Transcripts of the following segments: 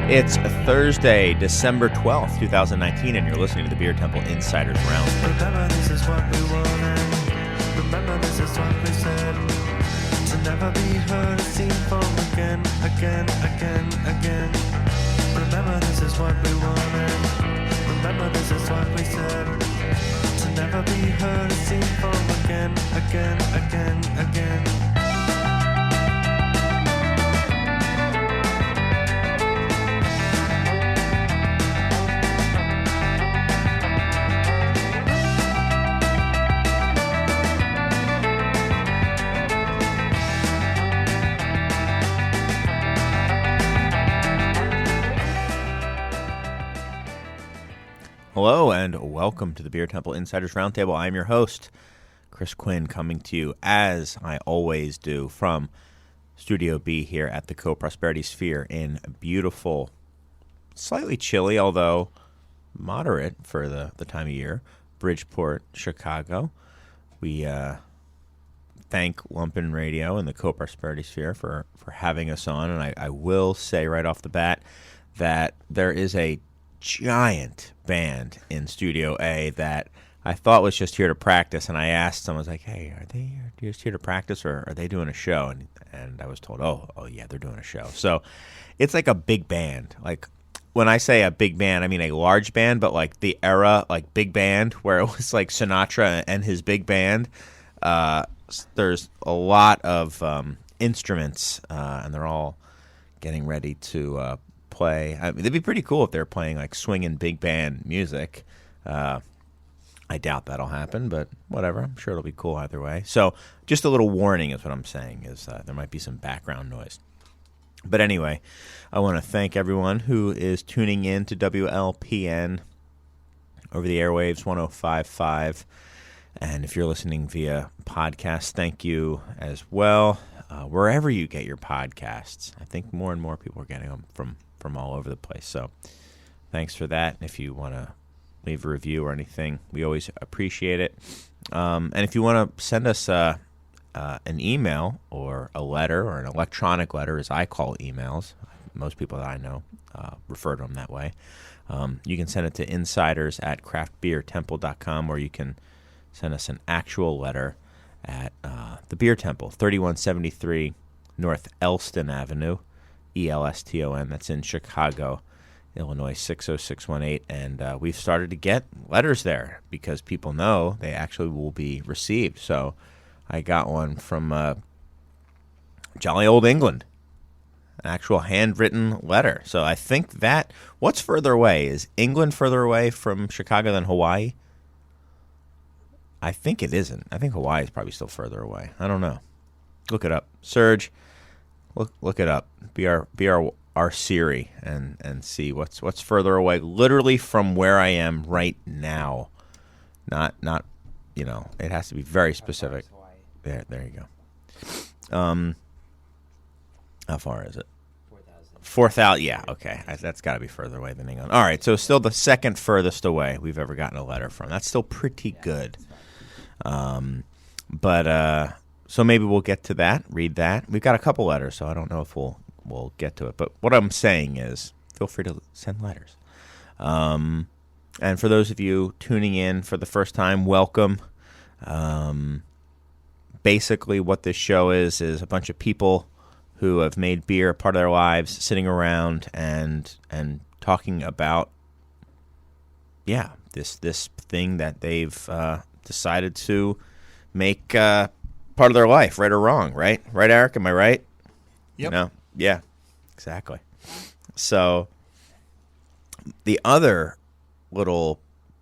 It's Thursday, December 12th, 2019, and you're listening to the Beer Temple Insiders Round. Remember, this is what we wanted. Remember, this is what we said. To never be heard or seen from again. Remember, this is what we wanted. Remember, this is what we said. To never be heard or seen from again. Hello and welcome to the Beer Temple Insiders Roundtable. I'm your host, Chris Quinn, coming to you as I always do from Studio B here at the Co-Prosperity Sphere in beautiful, slightly chilly, although moderate for the time of year, Bridgeport, Chicago. We thank Lumpen Radio and the Co-Prosperity Sphere for having us on, and I will say right off the bat that there is a giant band in Studio A that I thought was just here to practice, and I asked them, I was like, hey, are they just here to practice, or are they doing a show? And I was told, oh yeah, they're doing a show. So it's like a big band. Like, when I say a big band, I mean a large band, but like the era, like big band, where it was like Sinatra and his big band. There's a lot of instruments, and they're all getting ready to play. I mean, it'd be pretty cool if they're playing like swinging big band music. I doubt that'll happen, but whatever. I'm sure it'll be cool either way. So just a little warning is what I'm saying, is there might be some background noise. But anyway, I want to thank everyone who is tuning in to WLPN over the airwaves 105.5. And if you're listening via podcast, thank you as well. Wherever you get your podcasts, I think more and more people are getting them from all over the place. So thanks for that. And if you want to leave a review or anything, we always appreciate it. And if you want to send us an email or a letter, or an electronic letter, as I call emails, most people that I know refer to them that way, you can send it to insiders@craftbeertemple.com, or you can send us an actual letter at the Beer Temple, 3173 North Elston Avenue, ELSTON. That's in Chicago, Illinois, 60618. And we've started to get letters there because people know they actually will be received. So I got one from jolly old England, an actual handwritten letter. So I think that, what's further away? Is England further away from Chicago than Hawaii? I think it isn't. I think Hawaii is probably still further away. I don't know. Look it up. Serge, look it up. Be our Siri and see what's further away, literally from where I am right now. Not it has to be very specific. There you go. How far is it? 4,000. Yeah, okay. That's got to be further away than England. All right, so still the second furthest away we've ever gotten a letter from. That's still pretty good. So maybe we'll get to that, read that. We've got a couple letters, so I don't know if we'll get to it. But what I'm saying is, feel free to send letters. And for those of you tuning in for the first time, welcome. Basically what this show is a bunch of people who have made beer a part of their lives, sitting around and talking about, this thing that they've decided to make part of their life, right or wrong, right? Right, Eric? Am I right? Yep. Yeah, exactly. So the other little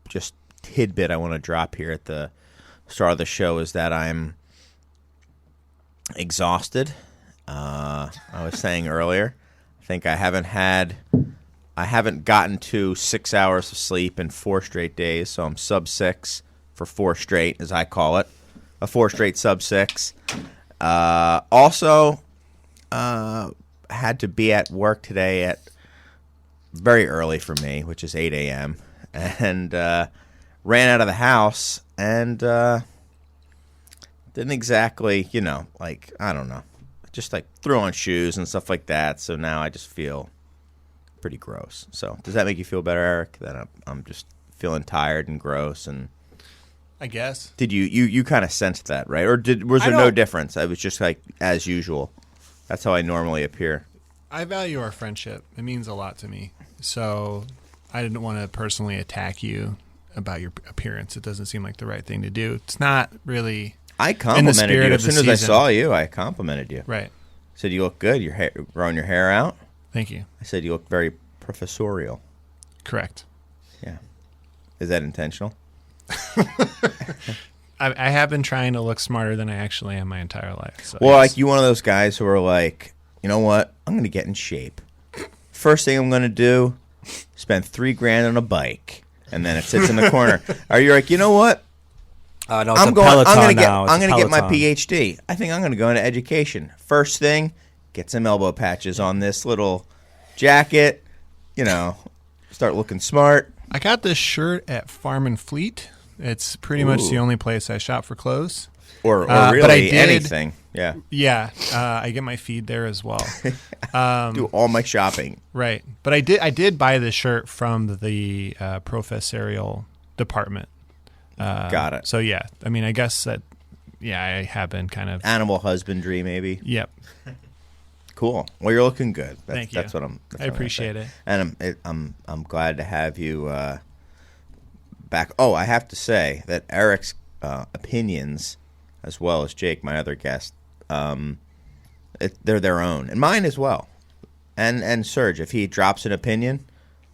just tidbit I want to drop here at the start of the show is that I'm exhausted. I was saying earlier, I think I haven't gotten to 6 hours of sleep in 4 straight days, so I'm sub 6 for 4 straight, as I call it. A 4 straight sub 6. Also, had to be at work today at very early for me, which is 8 a.m., and ran out of the house and didn't exactly, I don't know, just like threw on shoes and stuff like that. So now I just feel pretty gross. So does that make you feel better, Eric? That I'm just feeling tired and gross and. I guess. Did you kind of sensed that, right? Or was there no difference? I was just like as usual. That's how I normally appear. I value our friendship. It means a lot to me. So I didn't want to personally attack you about your appearance. It doesn't seem like the right thing to do. It's not really. I complimented you as soon as I season. saw you. I complimented you. Right. I said you look good. Your hair, growing your hair out. Thank you. I said you look very professorial. Correct. Yeah. Is that intentional? I have been trying to look smarter than I actually am my entire life. So well, like you one of those guys who are like, you know what? I'm going to get in shape. First thing I'm going to do, spend $3,000 on a bike, and then it sits in the corner. Are you like, you know what? No, it's I'm going to get my Peloton. PhD. I think I'm going to go into education. First thing, get some elbow patches on this little jacket. You know, start looking smart. I got this shirt at Farm and Fleet. It's pretty much the only place I shop for clothes. Or really but I did, anything. Yeah. Yeah, I get my feed there as well. Do all my shopping. Right, but I did buy this shirt from the professorial department. Got it. So yeah, I mean, I guess that I have been kind of Animal husbandry, maybe. Yep. Cool. Well, you're looking good. Thank you. That's what I'm. I appreciate it. And I'm glad to have you back. Oh, I have to say that Eric's opinions, as well as Jake, my other guest, they're their own, and mine as well. And Serge, if he drops an opinion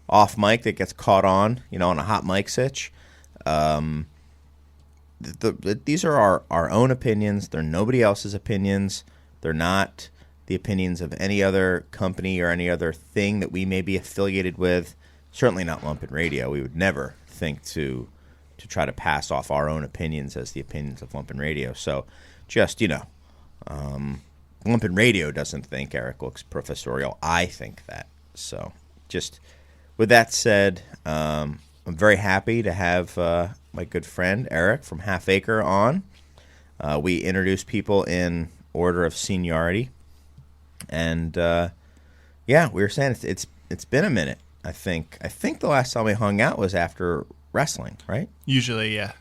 off mic that gets caught on a hot mic sitch, these are our own opinions. They're nobody else's opinions. They're not the opinions of any other company or any other thing that we may be affiliated with. Certainly not Lumpin' Radio. We would never think to try to pass off our own opinions as the opinions of Lumpin' Radio. So just, Lumpin' Radio doesn't think Eric looks professorial. I think that. So just with that said, I'm very happy to have my good friend Eric from Half Acre on. We introduce people in order of seniority. And we were saying it's been a minute. I think the last time we hung out was after wrestling, right? Usually, yeah.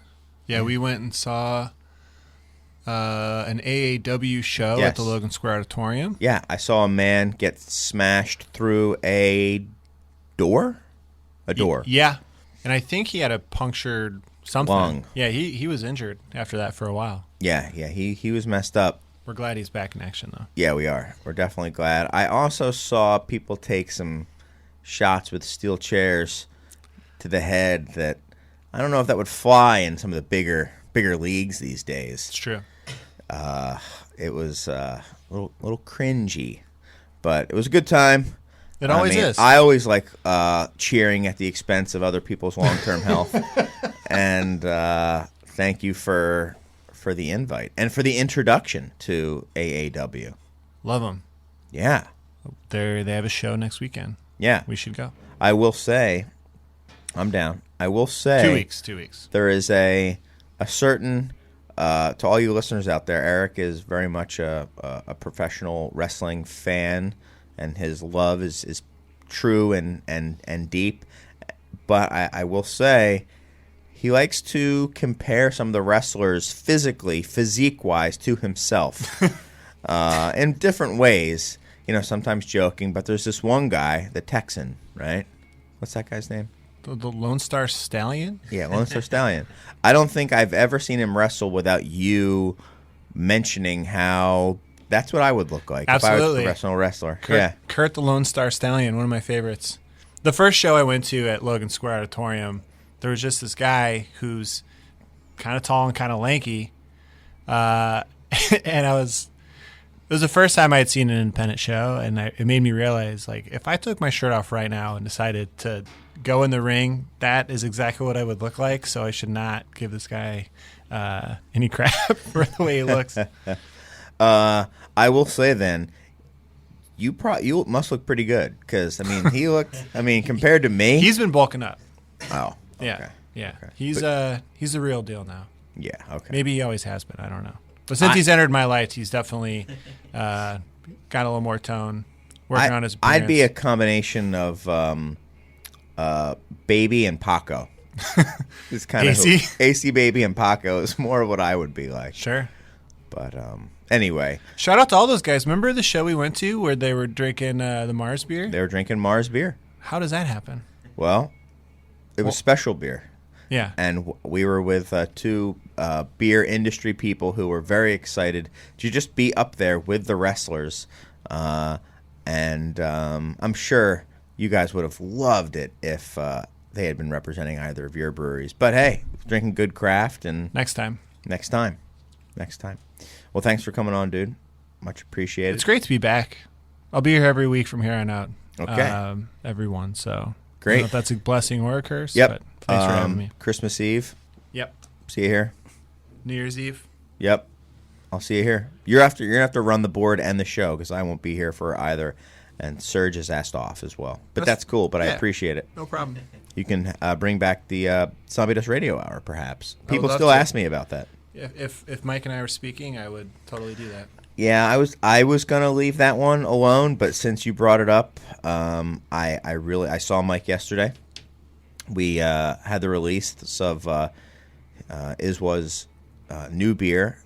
Yeah, we went and saw an AAW show at the Logan Square Auditorium. Yeah, I saw a man get smashed through a door. Yeah, and I think he had a punctured something. Lung. Yeah, he was injured after that for a while. Yeah, he was messed up. We're glad he's back in action, though. Yeah, we are. We're definitely glad. I also saw people take some shots with steel chairs to the head that I don't know if that would fly in some of the bigger leagues these days. It's true. It was a little cringy, but it was a good time. It always is. I always like cheering at the expense of other people's long-term health. And thank you for the invite and for the introduction to AAW. Love them. Yeah. They have a show next weekend. Yeah. We should go. I will say, I'm down. I will say 2 weeks. There is a certain to all you listeners out there, Eric is very much a professional wrestling fan, and his love is true and deep. But I will say he likes to compare some of the wrestlers physique-wise to himself in different ways. Sometimes joking, but there's this one guy, the Texan, right? What's that guy's name? The Lone Star Stallion? Yeah, Lone Star Stallion. I don't think I've ever seen him wrestle without you mentioning how that's what I would look like Absolutely. if I was a professional wrestler. Kurt the Lone Star Stallion, one of my favorites. The first show I went to at Logan Square Auditorium, there was just this guy who's kind of tall and kind of lanky. And it was the first time I had seen an independent show, and it made me realize, like, if I took my shirt off right now and decided to go in the ring, that is exactly what I would look like. So I should not give this guy any crap for the way he looks. I will say then, you must look pretty good because he looked. Compared to me, He's been bulking up. Oh, okay. Yeah. Okay. He's the real deal now. Yeah. Okay. Maybe he always has been. I don't know. But since he's entered my life, he's definitely got a little more tone. working on his I'd be a appearance. combination of Baby and Paco. It's kind of AC? AC Baby and Paco is more what I would be like. Sure. But anyway, Shout out to all those guys. Remember the show we went to where they were drinking the Mars beer? they were drinking Mars beer. How does that happen? Well, it was special beer. Yeah. And we were with two beer industry people who were very excited to just be up there with the wrestlers. And I'm sure you guys would have loved it if they had been representing either of your breweries. But hey, drinking good craft and Next time. next time. Well, thanks for coming on, dude. Much appreciated. It's great to be back. I'll be here every week from here on out. Okay. Everyone. So Great. I don't know if that's a blessing or a curse. Yep. But thanks for having me. Christmas Eve. Yep. See you here. New Year's Eve. Yep. I'll see you here. You're gonna have to run the board and the show because I won't be here for either. And Serge is asked off as well. But that's cool. But I yeah. appreciate it. No problem. You can bring back the Zombie Dust Radio Hour, perhaps. I would People love still to. ask me about that. If Mike and I were speaking, I would totally do that. Yeah, I was gonna leave that one alone, but since you brought it up, I saw Mike yesterday. We had the release of Iswa's new beer,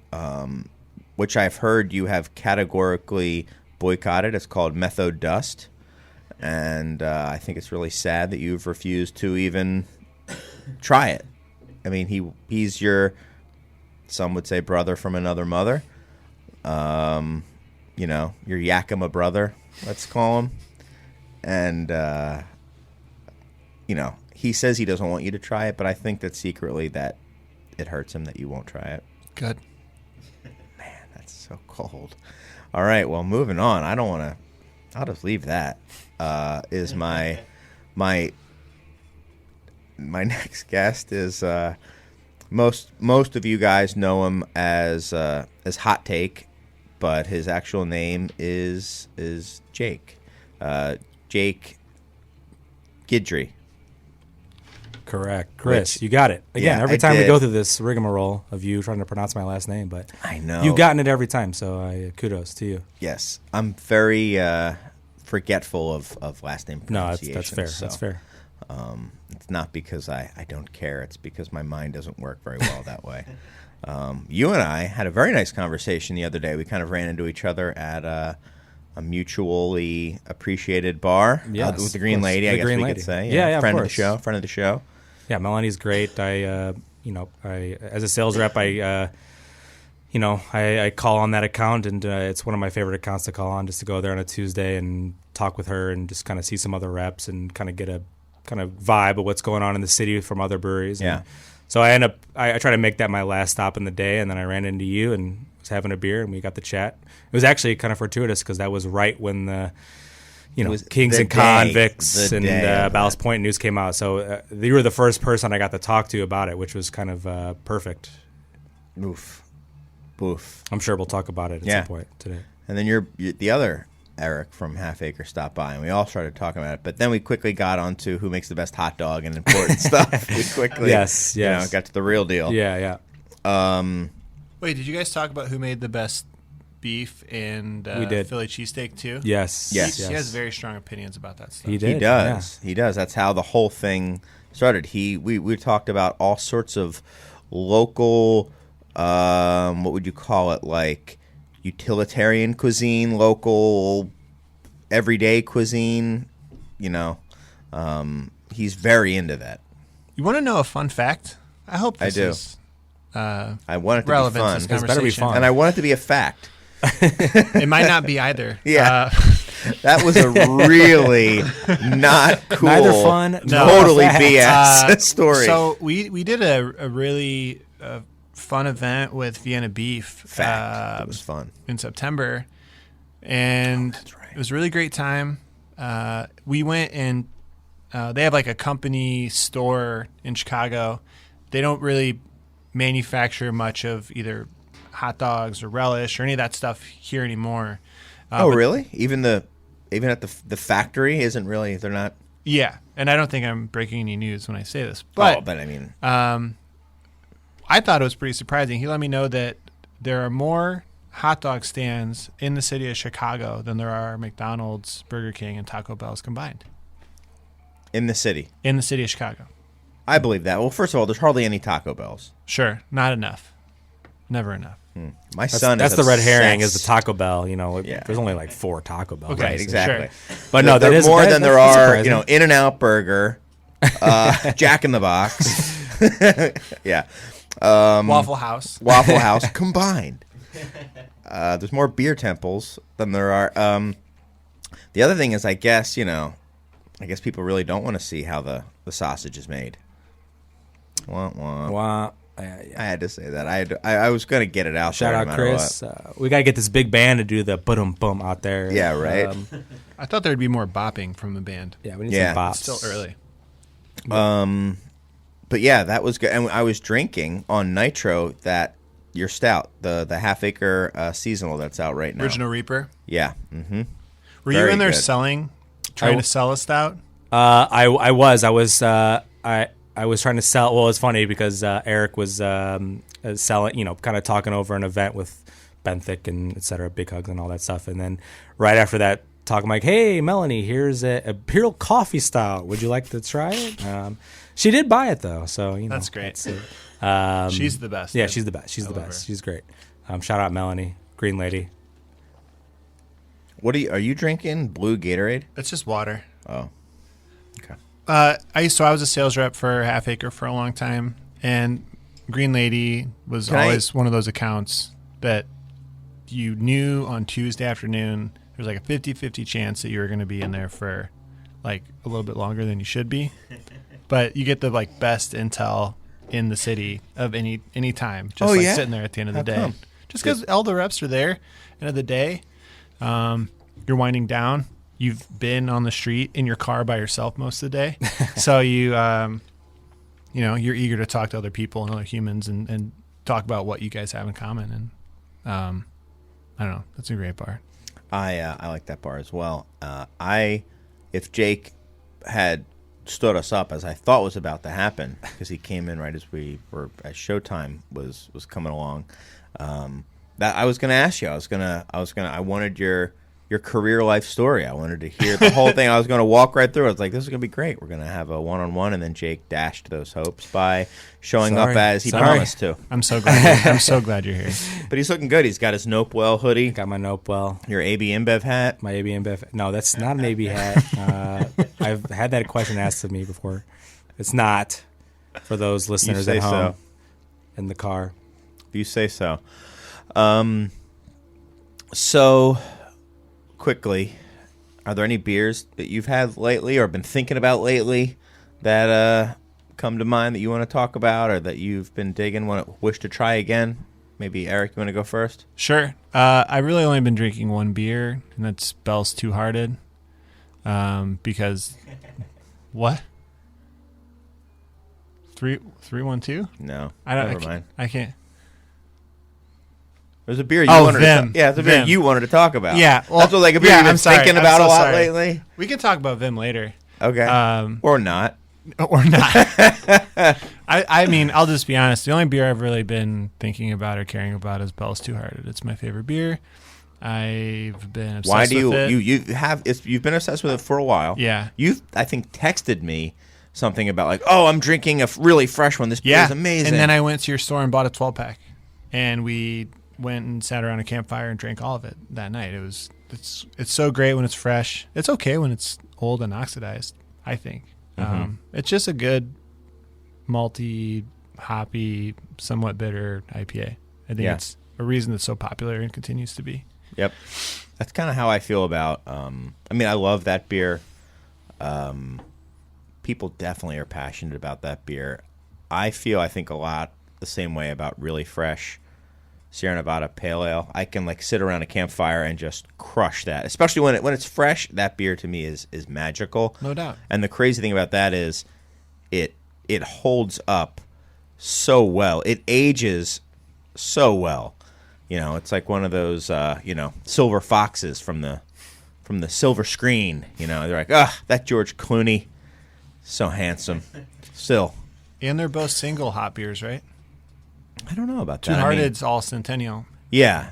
which I've heard you have categorically boycotted. It's called Method Dust, and I think it's really sad that you've refused to even try it. I mean, he's your, some would say, brother from another mother. Your Yakima brother, let's call him. And, he says he doesn't want you to try it, but I think that secretly that it hurts him that you won't try it. Good. Man, that's so cold. All right, well, moving on. I don't want to, I'll just leave that. Is my next guest is, most of you guys know him as Hot Take, but his actual name is Jake. Jake Guidry. Correct. Chris, Which- you got it. Again, yeah, every I time we did. go through this rigmarole of you trying to pronounce my last name, but I know. you've gotten it every time, so kudos to you. Yes. I'm very forgetful of last name No, pronunciation. that's fair. So, That's fair. It's not because I don't care. It's because my mind doesn't work very well that way. You and I had a very nice conversation the other day. We kind of ran into each other at a mutually appreciated bar Yes, with the Green of course. Lady, I The guess Green we Lady. could say. Yeah, of friend course. Friend of the show. Yeah, Melanie's great. I as a sales rep, I call on that account, and it's one of my favorite accounts to call on, just to go there on a Tuesday and talk with her and just kind of see some other reps and kind of get a kind of vibe of what's going on in the city from other breweries. Yeah. And so I try to make that my last stop in the day, and then I ran into you and was having a beer, and we got to chat. It was actually kind of fortuitous because that was right when the was Kings the and day- Convicts the and day of Ballast that. Point news came out. So you were the first person I got to talk to about it, which was kind of perfect. Oof. I'm sure we'll talk about it at Yeah. some point today. And then the other Eric from Half Acre stopped by, and we all started talking about it. But then we quickly got onto who makes the best hot dog and important stuff. We quickly, Yes. got to the real deal. Yeah. Wait, did you guys talk about who made the best beef and We did. Philly cheesesteak too? Yes. Yes. He has very strong opinions about that stuff. He did. He does. He does. That's how the whole thing started. We talked about all sorts of local, what would you call it, like utilitarian cuisine, local everyday cuisine. He's very into that. You want to know a fun fact? I hope this I do. is I want it to be relevant fun, to this It's better be conversation. fun. and I want it to be a fact. It might not be either. Yeah. That was a really not cool, Neither fun, nor totally fact. BS story. So we did a really fun event with Vienna Beef. Fact. It was fun. in September, and that's right. it was a really great time. We went and they have like a company store in Chicago. They don't really manufacture much of either hot dogs or relish or any of that stuff here anymore. Oh, but- really? Even at the factory isn't really. They're not. Yeah, and I don't think I'm breaking any news when I say this, but but I mean, I thought it was pretty surprising. He let me know that there are more hot dog stands in the city of Chicago than there are McDonald's, Burger King, and Taco Bell's combined. In the city. In the city of Chicago. I believe that. Well, first of all, there's hardly any Taco Bells. Sure, not enough. Never enough. My son That's is the red obsessed. herring is the Taco Bell. Yeah. There's only like 4 Taco Bells. Okay, Right, exactly. Sure. But no, there that is more that- than there that's are, surprising. In-N-Out Burger, Jack in the Box. Yeah. Waffle House. Waffle House combined. There's more beer temples than there are. The other thing is, I guess people really don't want to see how the sausage is made. Wah, wah. Wow. I had to say that. I was going to get it out. Shout there out no matter Chris. what. We got to get this big band to do the bum out there. Yeah, right. I thought there'd be more bopping from the band. Yeah, we need Yeah. some bops. It's still early. But yeah, that was good. And I was drinking on Nitro your stout, the Half Acre seasonal that's out right now. Original Reaper. Yeah. Mm-hmm. Were you Very in there good. trying to sell a stout? I was trying to sell. Well, it's funny because Eric was selling, kind of talking over an event with Benthic and et cetera, Big Hugs and all that stuff. And then right after that, talking like, "Hey, Melanie, here's a Imperial Coffee Stout. Would you like to try it?" She did buy it though, so That's great. That's it. She's the best. Yeah, she's the best. She's the love best. her. She's great. Shout out Melanie, Green Lady. Are you drinking blue Gatorade? It's just water. Oh. Okay. I was a sales rep for Half Acre for a long time, and Green Lady was always one of those accounts that you knew on Tuesday afternoon there's like a 50-50 chance that you were going to be in there for like a little bit longer than you should be. But you get the like best intel in the city of any time, just sitting there at the end of the day. come? Just because all the reps are there, end of the day, you're winding down. You've been on the street in your car by yourself most of the day, so you're eager to talk to other people and other humans and talk about what you guys have in common. And I don't know, that's a great bar. I like that bar as well. If Jake had stood us up as I thought was about to happen, because he came in right as showtime was coming along, that I was going to ask you. I wanted your career life story. I wanted to hear the whole thing. I was going to walk right through. I was like, this is going to be great. We're going to have a one-on-one, and then Jake dashed those hopes by showing up as he promised to. I'm so glad. I'm so glad you're here. But he's looking good. He's got his Nopewell hoodie, Got my Nopewell, your AB InBev hat. my AB InBev. No, that's not an AB hat. I've had that question asked of me before. It's not, for those listeners say at home so. in the car. If you say so. So, quickly, are there any beers that you've had lately or been thinking about lately that come to mind that you want to talk about or that you've been digging, wish to try again? Maybe, Eric, you want to go first? Sure. I've really only been drinking one beer, and that's Bell's Two Hearted. Because what? 312? No. Never Never mind. I can't. There's a beer you Oh, wanted Vim. to it's a beer Vim. you wanted to talk about. Yeah, well, That's what, like a beer yeah, you've been I'm sorry. thinking I'm about so a lot sorry. lately. We can talk about Vim later. Okay. Or not. Or not. I mean, I'll just be honest. The only beer I've really been thinking about or caring about is Bell's Two Hearted. It's my favorite beer. I've been obsessed Why do with it. you've been obsessed with it for a while? Yeah. You've, I think, texted me something about like, oh, I'm drinking a really fresh one. This beer is amazing. And then I went to your store and bought a 12-pack, and we went and sat around a campfire and drank all of it that night. It's so great when it's fresh. It's okay when it's old and oxidized, I think. It's just a good malty, hoppy, somewhat bitter IPA. I think it's a reason it's so popular and continues to be. Yep. That's kind of how I feel about I love that beer. People definitely are passionate about that beer. I think a lot the same way about really fresh Sierra Nevada Pale Ale. I can like sit around a campfire and just crush that, especially when it's fresh. That beer to me is magical, No doubt. And the crazy thing about that is, it holds up so well. It ages so well. It's like one of those silver foxes from the silver screen. They're like, that George Clooney, so handsome, still. And they're both single hot beers, right? I don't know about Two that. Hearted's all Centennial. Yeah.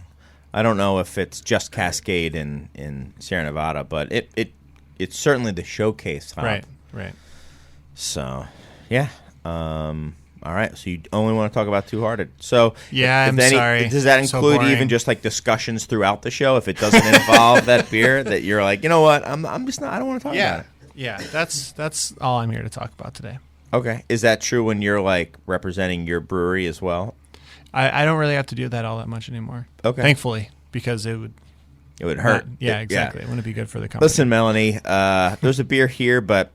I don't know if it's just Cascade in Sierra Nevada, but it's certainly the showcase hop. Right. So, yeah. All right. So you only want to talk about Two Hearted. So Yeah, if I'm sorry. Does that So include boring. even just like discussions throughout the show? If it doesn't involve that beer, that you're like, you know what? I'm just not. I don't want to talk about it. Yeah. That's all I'm here to talk about today. Okay. Is that true when you're like representing your brewery as well? I don't really have to do that all that much anymore. Okay. Thankfully, because it would It would hurt. exactly. It wouldn't be good for the company. Listen, Melanie, there's a beer here, but,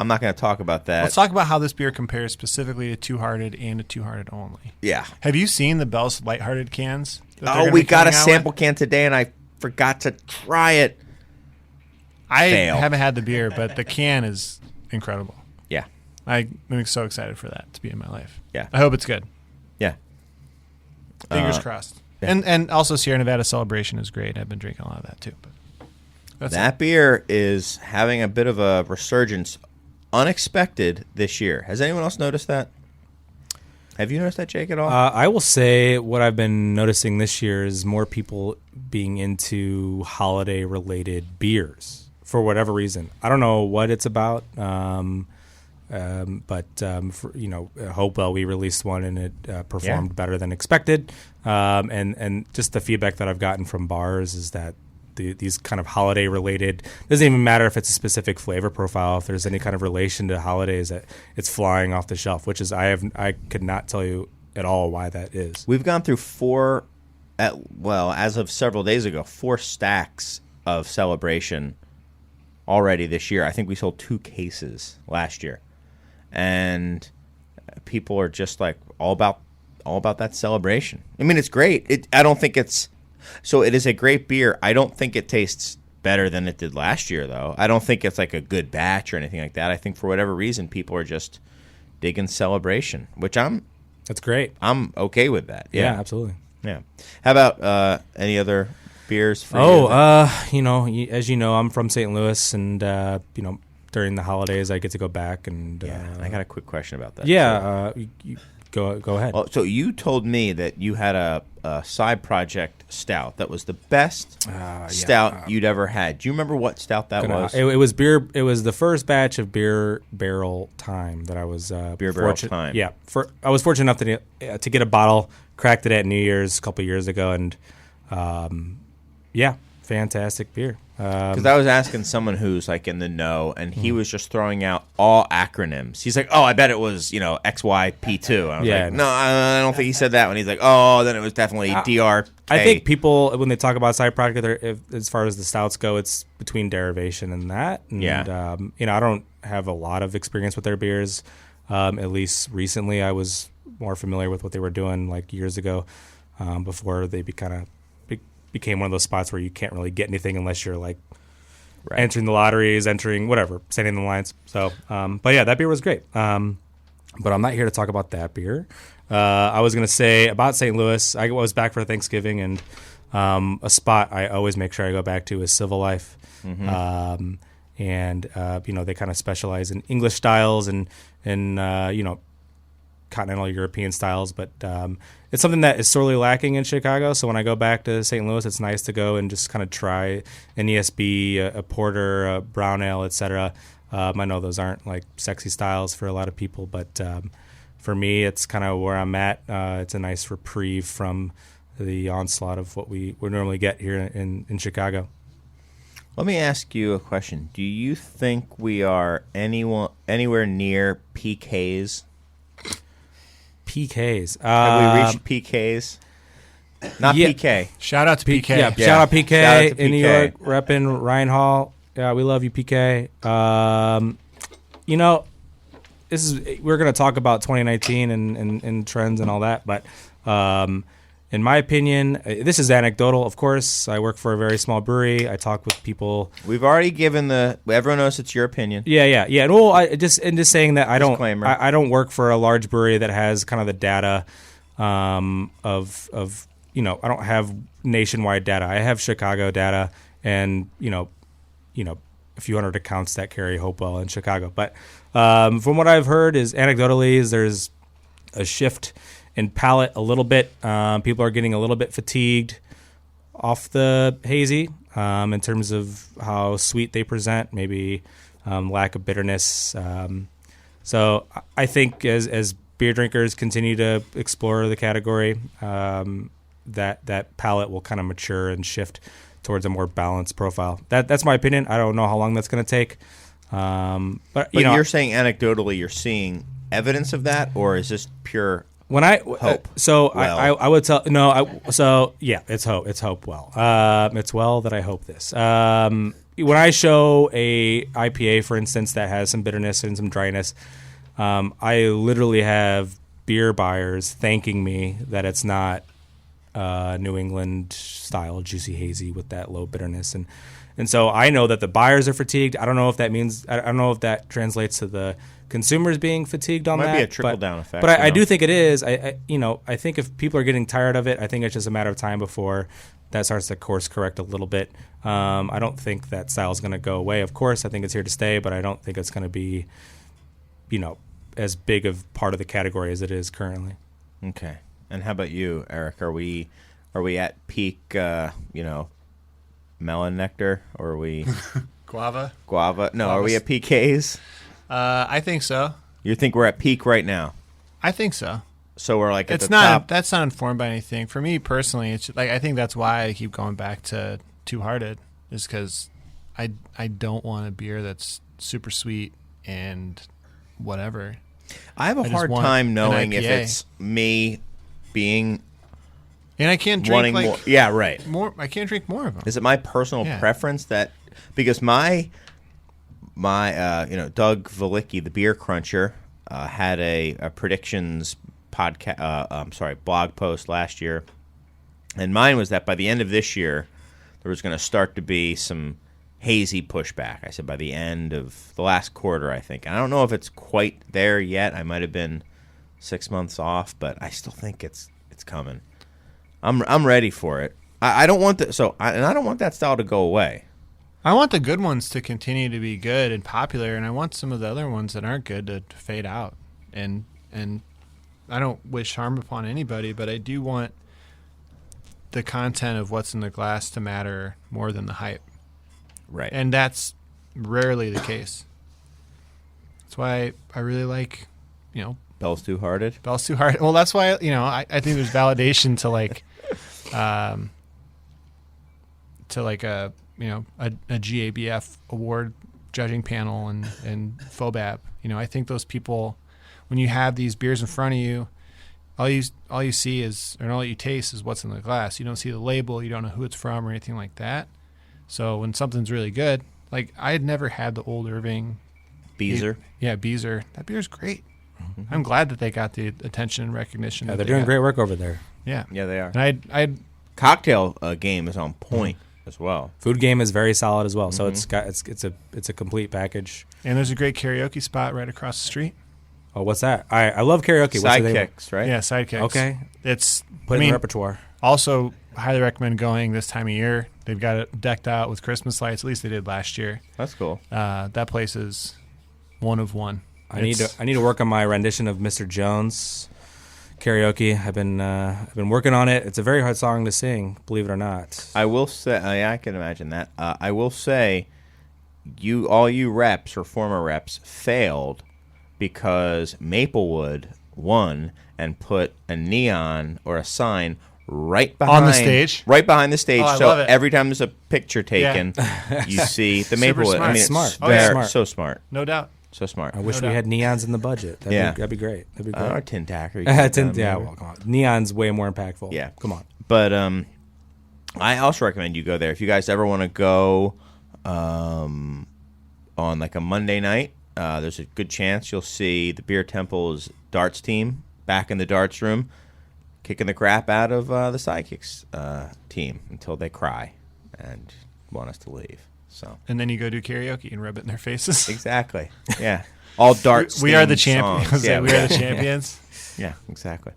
I'm not going to talk about that. Let's talk about how this beer compares specifically to Two Hearted and to Two Hearted only. Yeah. Have you seen the Bell's Lighthearted cans? Oh, we got a sample can today, and I forgot to try it. I Fail. haven't had the beer, but the can is incredible. Yeah. I'm so excited for that to be in my life. Yeah. I hope it's good. Yeah. Fingers crossed. yeah. And also Sierra Nevada Celebration is great. I've been drinking a lot of that too. But that's That beer is having a bit of a resurgence, unexpected this year. Has anyone else noticed that? Have you noticed that, Jake, at all? I will say what I've been noticing this year is more people being into holiday-related beers for whatever reason. I don't know what it's about, but Hopewell, we released one and it performed better than expected. And just the feedback that I've gotten from bars is that these kind of holiday related, doesn't even matter if it's a specific flavor profile, if there's any kind of relation to holidays, that it's flying off the shelf, which is I could not tell you at all why that is. We've gone through as of several days ago, 4 stacks of Celebration already this year. I think we sold 2 cases last year. And people are just like all about that Celebration. I mean, it's great. I don't think it's... So it is a great beer. I don't think it tastes better than it did last year, though. I don't think it's like a good batch or anything like that. I think for whatever reason, people are just digging Celebration, which That's great. I'm okay with that. Yeah, absolutely. Yeah. How about any other beers for you? As you know, I'm from St. Louis, and during the holidays, I get to go back and. I got a quick question about that. Yeah, you go ahead. Oh, so you told me that you had a side project stout that was the best stout you'd ever had. Do you remember what stout that was? It was beer. It was the first batch of Beer Barrel Time that I was Beer Barrel Time. Yeah, I was fortunate enough to get a bottle. Cracked it at New Year's a couple years ago, and fantastic beer. Because I was asking someone who's like in the know, and he was just throwing out all acronyms. He's like, "Oh, I bet it was XYP2." I was like, "No, I don't think he said that one." He's like, "Oh, then it was definitely DRK." I think people, when they talk about side project, as far as the stouts go, it's between derivation and that. And, I don't have a lot of experience with their beers. At least recently, I was more familiar with what they were doing like years ago, before they became one of those spots where you can't really get anything unless you're like entering the lotteries, entering whatever, standing in the lines. So, but yeah, that beer was great. But I'm not here to talk about that beer. I was going to say about St. Louis, I was back for Thanksgiving, and a spot I always make sure I go back to is Civil Life. Mm-hmm. They kind of specialize in English styles and continental European styles, but it's something that is sorely lacking in Chicago. So when I go back to St. Louis, it's nice to go and just kind of try an ESB, a porter, a brown ale, etc. I know those aren't like sexy styles for a lot of people, but for me, it's kind of where I'm at. It's a nice reprieve from the onslaught of what we would normally get here in Chicago. Let me ask you a question. Do you think we are anywhere near PKs? PKs. Have we reached PKs? Not PK. Shout out to PK. Shout out PK Shout out to in New PK. York, repping Ryan Hall. Yeah, we love you, PK. We're going to talk about 2019 and trends and all that, but in my opinion, this is anecdotal, of course. I work for a very small brewery. I talk with people. We've already given everyone knows it's your opinion. Yeah. Well, just saying that I Disclaimer. I don't work for a large brewery that has kind of the data of I don't have nationwide data. I have Chicago data and a few hundred accounts that carry Hopewell in Chicago. But from what I've heard is anecdotally there's a shift in palate a little bit. People are getting a little bit fatigued off the hazy in terms of how sweet they present, maybe lack of bitterness. So I think as beer drinkers continue to explore the category, that palate will kind of mature and shift towards a more balanced profile. That's my opinion. I don't know how long that's going to take. But you're saying anecdotally you're seeing evidence of that, or is this pure when I hope? I would tell it's hope. It's hope. It's well that I hope this. When I show a IPA, for instance, that has some bitterness and some dryness, I literally have beer buyers thanking me that it's not New England style juicy hazy with that low bitterness, and so I know that the buyers are fatigued. I don't know if that means I don't know if that translates to the consumers being fatigued on that. Might be a trickle down effect. But I do think it is. I think if people are getting tired of it, I think it's just a matter of time before that starts to course correct a little bit. I don't think that style is going to go away. Of course, I think it's here to stay, but I don't think it's going to be, as big of part of the category as it is currently. Okay. And how about you, Eric? Are we at peak, melon nectar, or are we Guava? No, are we at peak haze? I think so. You think we're at peak right now? I think so. So we're like at It's the not. top. That's not informed by anything. For me personally, it's like I think that's why I keep going back to Two Hearted, is because I don't want a beer that's super sweet and whatever. I have a just hard want time an knowing if IPA. it's me being And I can't drink wanting like more. Yeah, right. more. I can't drink more of them. Is it my personal Yeah. preference that because my Doug Valicki, the beer cruncher, had a predictions blog post last year, and mine was that by the end of this year there was going to start to be some hazy pushback. I said by the end of the last quarter, I think. And I don't know if it's quite there yet. I might have been 6 months off, but I still think it's coming. I'm ready for it. I don't want I don't want that style to go away. I want the good ones to continue to be good and popular, and I want some of the other ones that aren't good to fade out. And I don't wish harm upon anybody, but I do want the content of what's in the glass to matter more than the hype. Right. And that's rarely the case. That's why I really like, Bell's Too Hearted. Bell's Too Hard. Well, that's why, I think there's validation to a GABF award judging panel and FOBAP. I think those people, when you have these beers in front of you, all you see is, or all you taste is what's in the glass. You don't see the label. You don't know who it's from or anything like that. So when something's really good, like I had never had the Old Irving Beezer. Yeah, Beezer. That beer's great. Mm-hmm. I'm glad that they got the attention and recognition. Yeah, that they're they doing got. great work over there. Yeah. Yeah, they are. And I'd Cocktail game is on point as well. Food game is very solid as well. So it's a complete package. and there's a great karaoke spot right across the street. Oh, what's that? I love karaoke. What's the name? Sidekicks, right? Yeah, Sidekicks. Okay. It's Put it in the repertoire. Also, highly recommend going this time of year. They've got it decked out with Christmas lights. At least they did last year. That's cool. That place is one of one. I need to work on my rendition of Mr. Jones karaoke. I've been working on it. It's a very hard song to sing, believe it or not. I will say, I can imagine that. I will say, all you reps or former reps failed because Maplewood won and put a neon or a sign right behind On the stage? right behind the stage. Oh, I so love it. every time there's a picture taken, you see the Maplewood. smart. I mean, Smart. it's Oh, yeah. very- Smart. so smart, No doubt. so smart. I wish No we doubt. had neons in the budget. That'd be great. That'd be great. Or tin tacker. you can put Tin- down yeah, maybe. well, come on. Neon's way more impactful. Yeah. Come on. But I also recommend you go there if you guys ever want to go on like a Monday night. There's a good chance you'll see the Beer Temple's darts team back in the darts room, kicking the crap out of the Sidekicks team until they cry and want us to leave. So And then you go do karaoke and rub it in their faces. exactly, yeah. All darts. We are the themed champions. songs. Yeah, we are the champions. Yeah, exactly.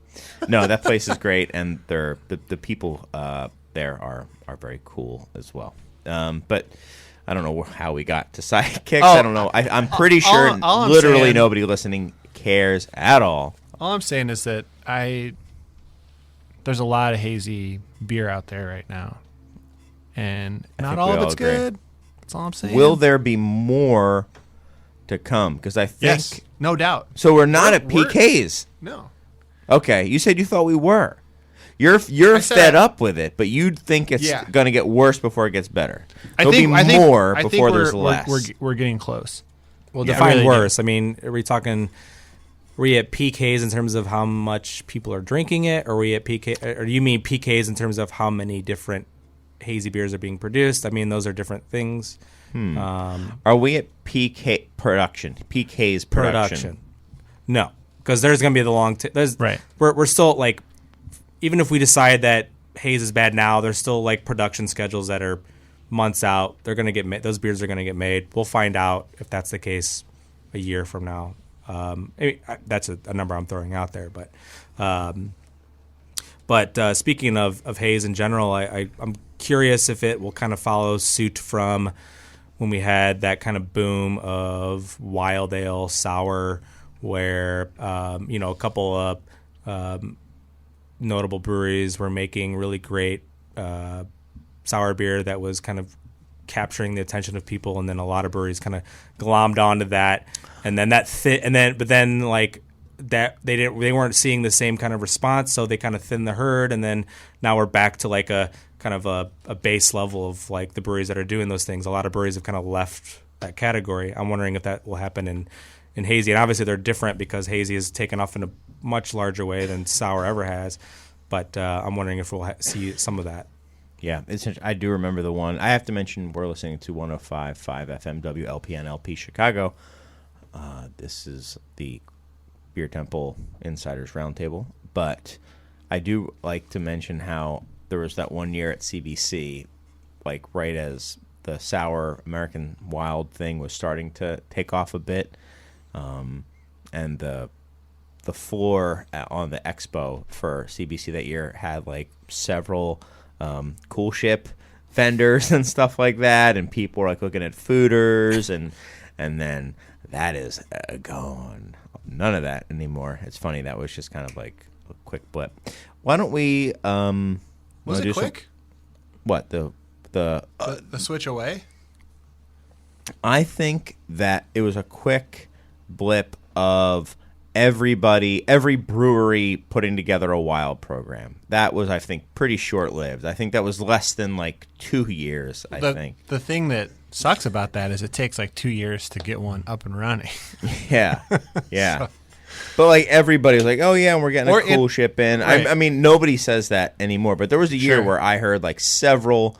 No, that place is great, and the people there are very cool as well. But I don't know how we got to sidekicks. I don't know. I'm pretty sure all I'm literally saying- nobody listening cares at all. All I'm saying is that there's a lot of hazy beer out there right now. and I not think all we of all it's agree. good. That's all I'm saying. Will there be more to come? Because I think Yes, no doubt. so. We're not at We're- PKs. No. Okay, you said you thought we were. You're I said- fed up with it, but you think it's Yeah. going to get worse before it gets better. I There'll think be more I think before we're- there's less. We're getting close. Well, Yeah, define really worse. I mean, are we talking? Are we at PKs in terms of how much people are drinking it, or are we at PK? Or do you mean PKs in terms of how many different hazy beers are being produced? I mean, those are different things. Are we at PK production? PK's production. No, because there's going to be the long. There's Right. We're still like, even if we decide that haze is bad now, there's still like production schedules that are months out. They're going to get made. Those beers are going to get made. We'll find out if that's the case a year from now. I mean, that's a number I'm throwing out there, but speaking of haze in general, I'm curious if it will kind of follow suit from when we had that kind of boom of wild ale sour, where a couple of notable breweries were making really great sour beer that was kind of capturing the attention of people, and then a lot of breweries kind of glommed onto that, and then but then like that they weren't seeing the same kind of response, so they kind of thinned the herd, and then now we're back to like a kind of a base level of like the breweries that are doing those things. A lot of breweries have kind of left that category. I'm wondering if that will happen in hazy, and obviously they're different because hazy has taken off in a much larger way than sour ever has, but I'm wondering if we'll see some of that. Yeah, I do remember the one. I have to mention we're listening to 105.5 FM WLPN LP Chicago. This is the Beer Temple Insiders Roundtable. But I do like to mention how there was that one year at CBC, like right as the sour American Wild thing was starting to take off a bit, and the floor on the expo for CBC that year had like several cool ship vendors and stuff like that, and people were like looking at fooders, and then that is gone. None of that anymore. It's funny, that was just kind of like a quick blip. Why don't we Was it quick? What the switch away? I think that it was a quick blip of every brewery putting together a wild program. That was, I think, pretty short-lived. I think that was less than like 2 years, I think. The thing that sucks about that is it takes like 2 years to get one up and running. Yeah. Yeah. But like everybody was like, oh yeah, we're getting a cool ship in. Right. I mean, nobody says that anymore, but there was a year Sure. where I heard like several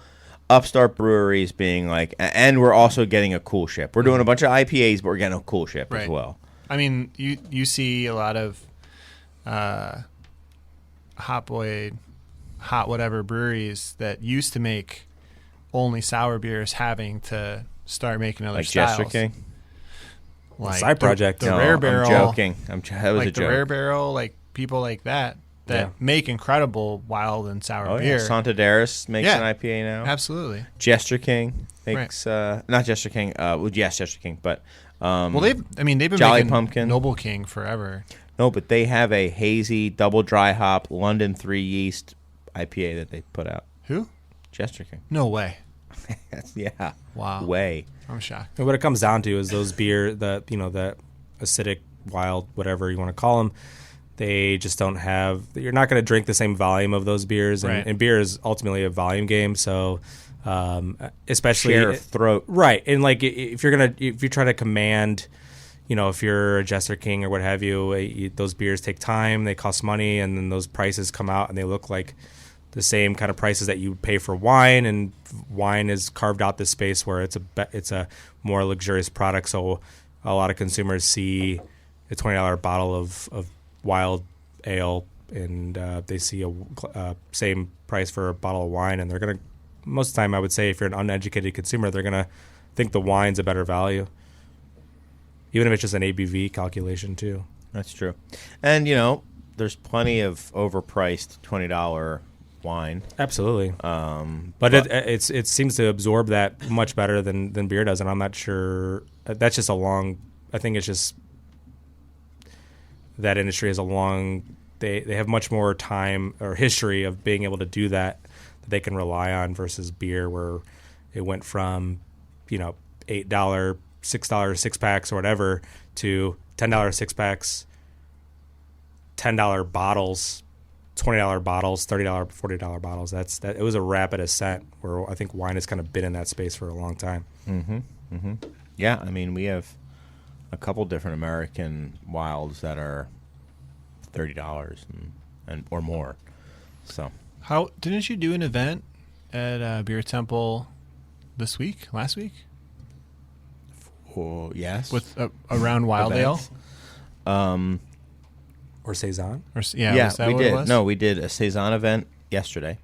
upstart breweries being like, and we're also getting a cool ship. We're doing a bunch of IPAs, but we're getting a cool ship as Right. well. I mean, you see a lot of hot whatever breweries that used to make only sour beers having to start making other Like styles. Jester King. Like Side project. The No, Rare Barrel. I'm joking. That was like a the joke. Rare Barrel, like people like that Yeah. make incredible wild and sour Oh beer. yeah, Santaderis makes Yeah. an IPA now. Absolutely. Jester King makes not Jester King. Yes, Jester King, but Well, they've been Jolly making Pumpkin. Noble King forever. no, but they have a hazy double dry hop London 3 yeast IPA that they put out. Who? Jester King. No way. Yeah. Wow. Way. I'm shocked. And what it comes down to is those beer, the acidic, wild, whatever you want to call them, they just don't have. You're not going to drink the same volume of those beers, and, Right. and beer is ultimately a volume game. So, especially Share of throat. right? And like if you try to command, if you're a Jester King or what have you, those beers take time, they cost money, and then those prices come out and they look like the same kind of prices that you pay for wine, and wine is carved out this space where it's a more luxurious product. So a lot of consumers see a $20 bottle of wild ale, and they see a same price for a bottle of wine, and they're gonna, most of the time, I would say, if you're an uneducated consumer, they're gonna think the wine's a better value, even if it's just an ABV calculation too. That's true. And there's plenty of overpriced $20 wine. Absolutely. But it seems to absorb that much better than beer does, and I'm not sure. That's just I think it's just that industry has they have much more time or history of being able to do that that they can rely on versus beer where it went from, $8, $6 six packs or whatever to $10 six packs, $10 bottles, $20 bottles, $30, $40 bottles. It was a rapid ascent where I think wine has kind of been in that space for a long time. Yeah, I mean, we have a couple different American wilds that are $30 and or more. So, How didn't you do an event at Beer Temple last week? Yes. With around Wild Ale? Or Saison. Yeah, was that we what it did. was? No, we did a Saison event yesterday.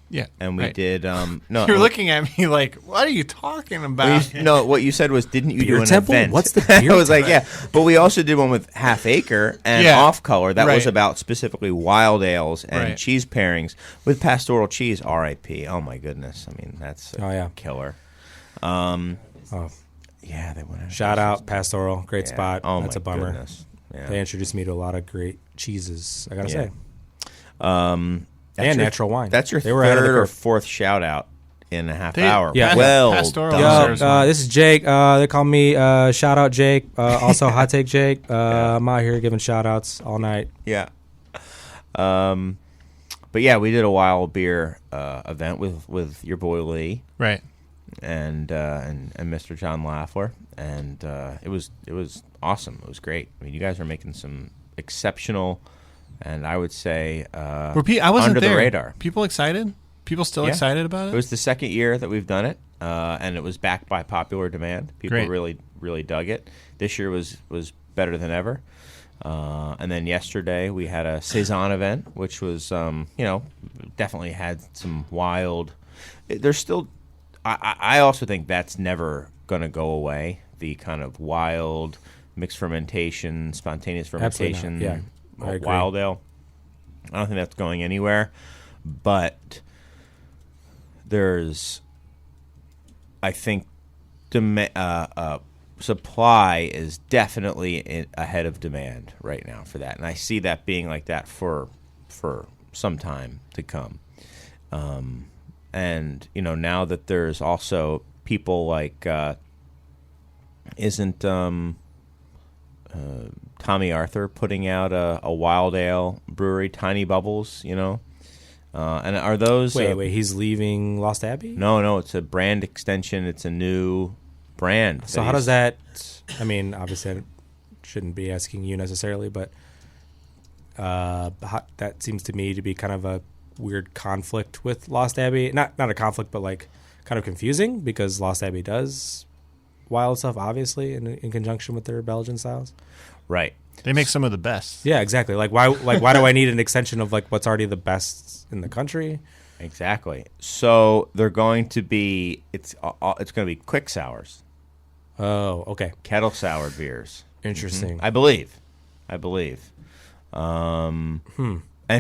Yeah. And we right. did no. You're looking at me like, what are you talking about? No, what you said was, didn't you Beer do an Temple? event? What's the beer I was like, yeah. But we also did one with Half Acre and Yeah. Off Color. That was Right. about specifically wild ales and Right. cheese pairings with pastoral cheese. R.I.P. Oh my goodness. I mean, that's a killer. Oh, Yeah, they went. shout out Pastoral, great Yeah. spot. Oh That's my a bummer. goodness. Yeah. They introduced me to a lot of great cheeses. I gotta Yeah. say, That's and your- natural wine. That's your They were ahead of the third or curve. fourth shout out in a half They- hour. Yeah. Well Pastoral done. Yo, Yo, There's this is Jake. They call me shout out Jake. Also hot take Jake. I'm out here giving shout outs all night. Yeah. But yeah, we did a wild beer event with your boy Lee Right. and Mr. John Laffler, and it was awesome. It was great. I mean, you guys are making some exceptional, and I would say I wasn't under there. the radar. People excited? People still Yeah. excited about it? It was the second year that we've done it, and it was backed by popular demand. People Great. really dug it. This year was better than ever. And then yesterday we had a Saison event, which was definitely had some wild. There's still, I also think that's never going to go away. The kind of wild mixed fermentation, spontaneous fermentation, Absolutely not. Yeah, I agree. wild ale. I don't think that's going anywhere, but there's, I think, supply is definitely ahead of demand right now for that, and I see that being like that for some time to come. And now that there's also people like isn't Tommy Arthur putting out a wild ale brewery, Tiny Bubbles, and are those Wait, he's leaving Lost Abbey? No, it's a brand extension. It's a new brand. So how does that? I mean, obviously, I shouldn't be asking you necessarily, but that seems to me to be kind of a weird conflict with Lost Abbey. Not a conflict, but like kind of confusing because Lost Abbey does wild stuff, obviously, in conjunction with their Belgian styles. Right. They make some of the best. Yeah, exactly. Like why do I need an extension of like what's already the best in the country? Exactly. So they're going to be it's going to be quick sours, Oh, okay. kettle sour beers. Interesting. I believe. And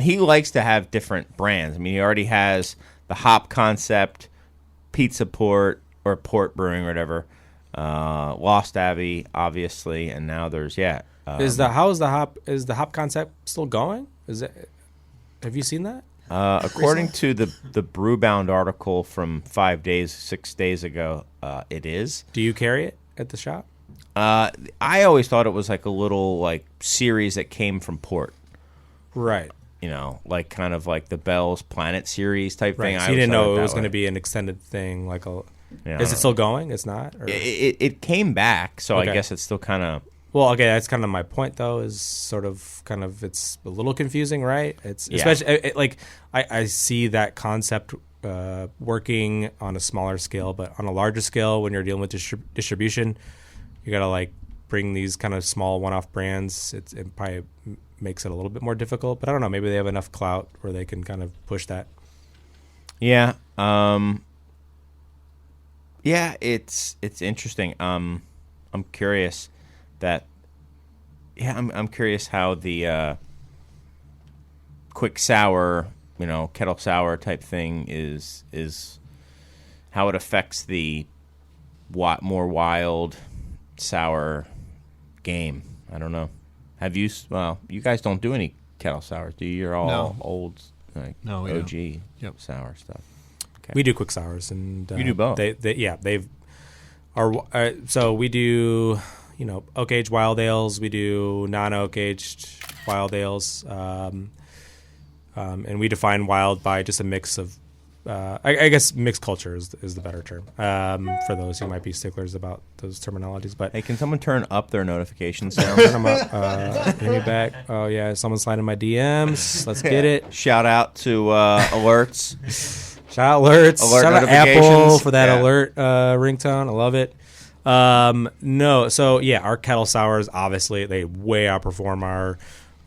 he likes to have different brands. I mean, he already has the Hop Concept, Pizza Port, or Port Brewing, or whatever. Lost Abbey, obviously, and now there's Is the hop concept still going? Have you seen that? according to the Brewbound article from 6 days ago, it is. Do you carry it at the shop? I always thought it was like a little like series that came from Port. Right. Like kind of like the Bell's Planet series type thing. So I you didn't always thought know it was that going to way. be an extended thing. Like a. Yeah, I Is don't it still going? It's not. Or? It came back, so Okay. I guess it's still kind of. Well, okay, that's kind of my point, though. Is sort of kind of it's a little confusing, right? It's Yeah. especially like I see that concept working on a smaller scale, but on a larger scale, when you're dealing with distribution, you gotta like bring these kind of small one-off brands. It probably makes it a little bit more difficult, but I don't know. Maybe they have enough clout where they can kind of push that. Yeah. Yeah, it's interesting. I'm curious that. Yeah, I'm curious how the quick sour, kettle sour type thing is how it affects the more wild sour game. I don't know. Have you? Well, you guys don't do any kettle sours, do you? You're all No. old, like No, we OG don't. Yep. sour stuff. Okay. We do quick sours, and You do both. So we do, oak aged wild ales. We do non-oak aged wild ales, and we define wild by just a mix of. I guess mixed culture is the better term for those who might be sticklers about those terminologies. But Hey, can someone turn up their notifications sound? turn them up. Give me back. Oh yeah, someone's sliding my DMs. Let's get it. Shout out to alerts. Shout out alerts. Alert Shout out notifications. Apple for that Yeah. alert ringtone. I love it. No, so yeah, our kettle sours obviously they way outperform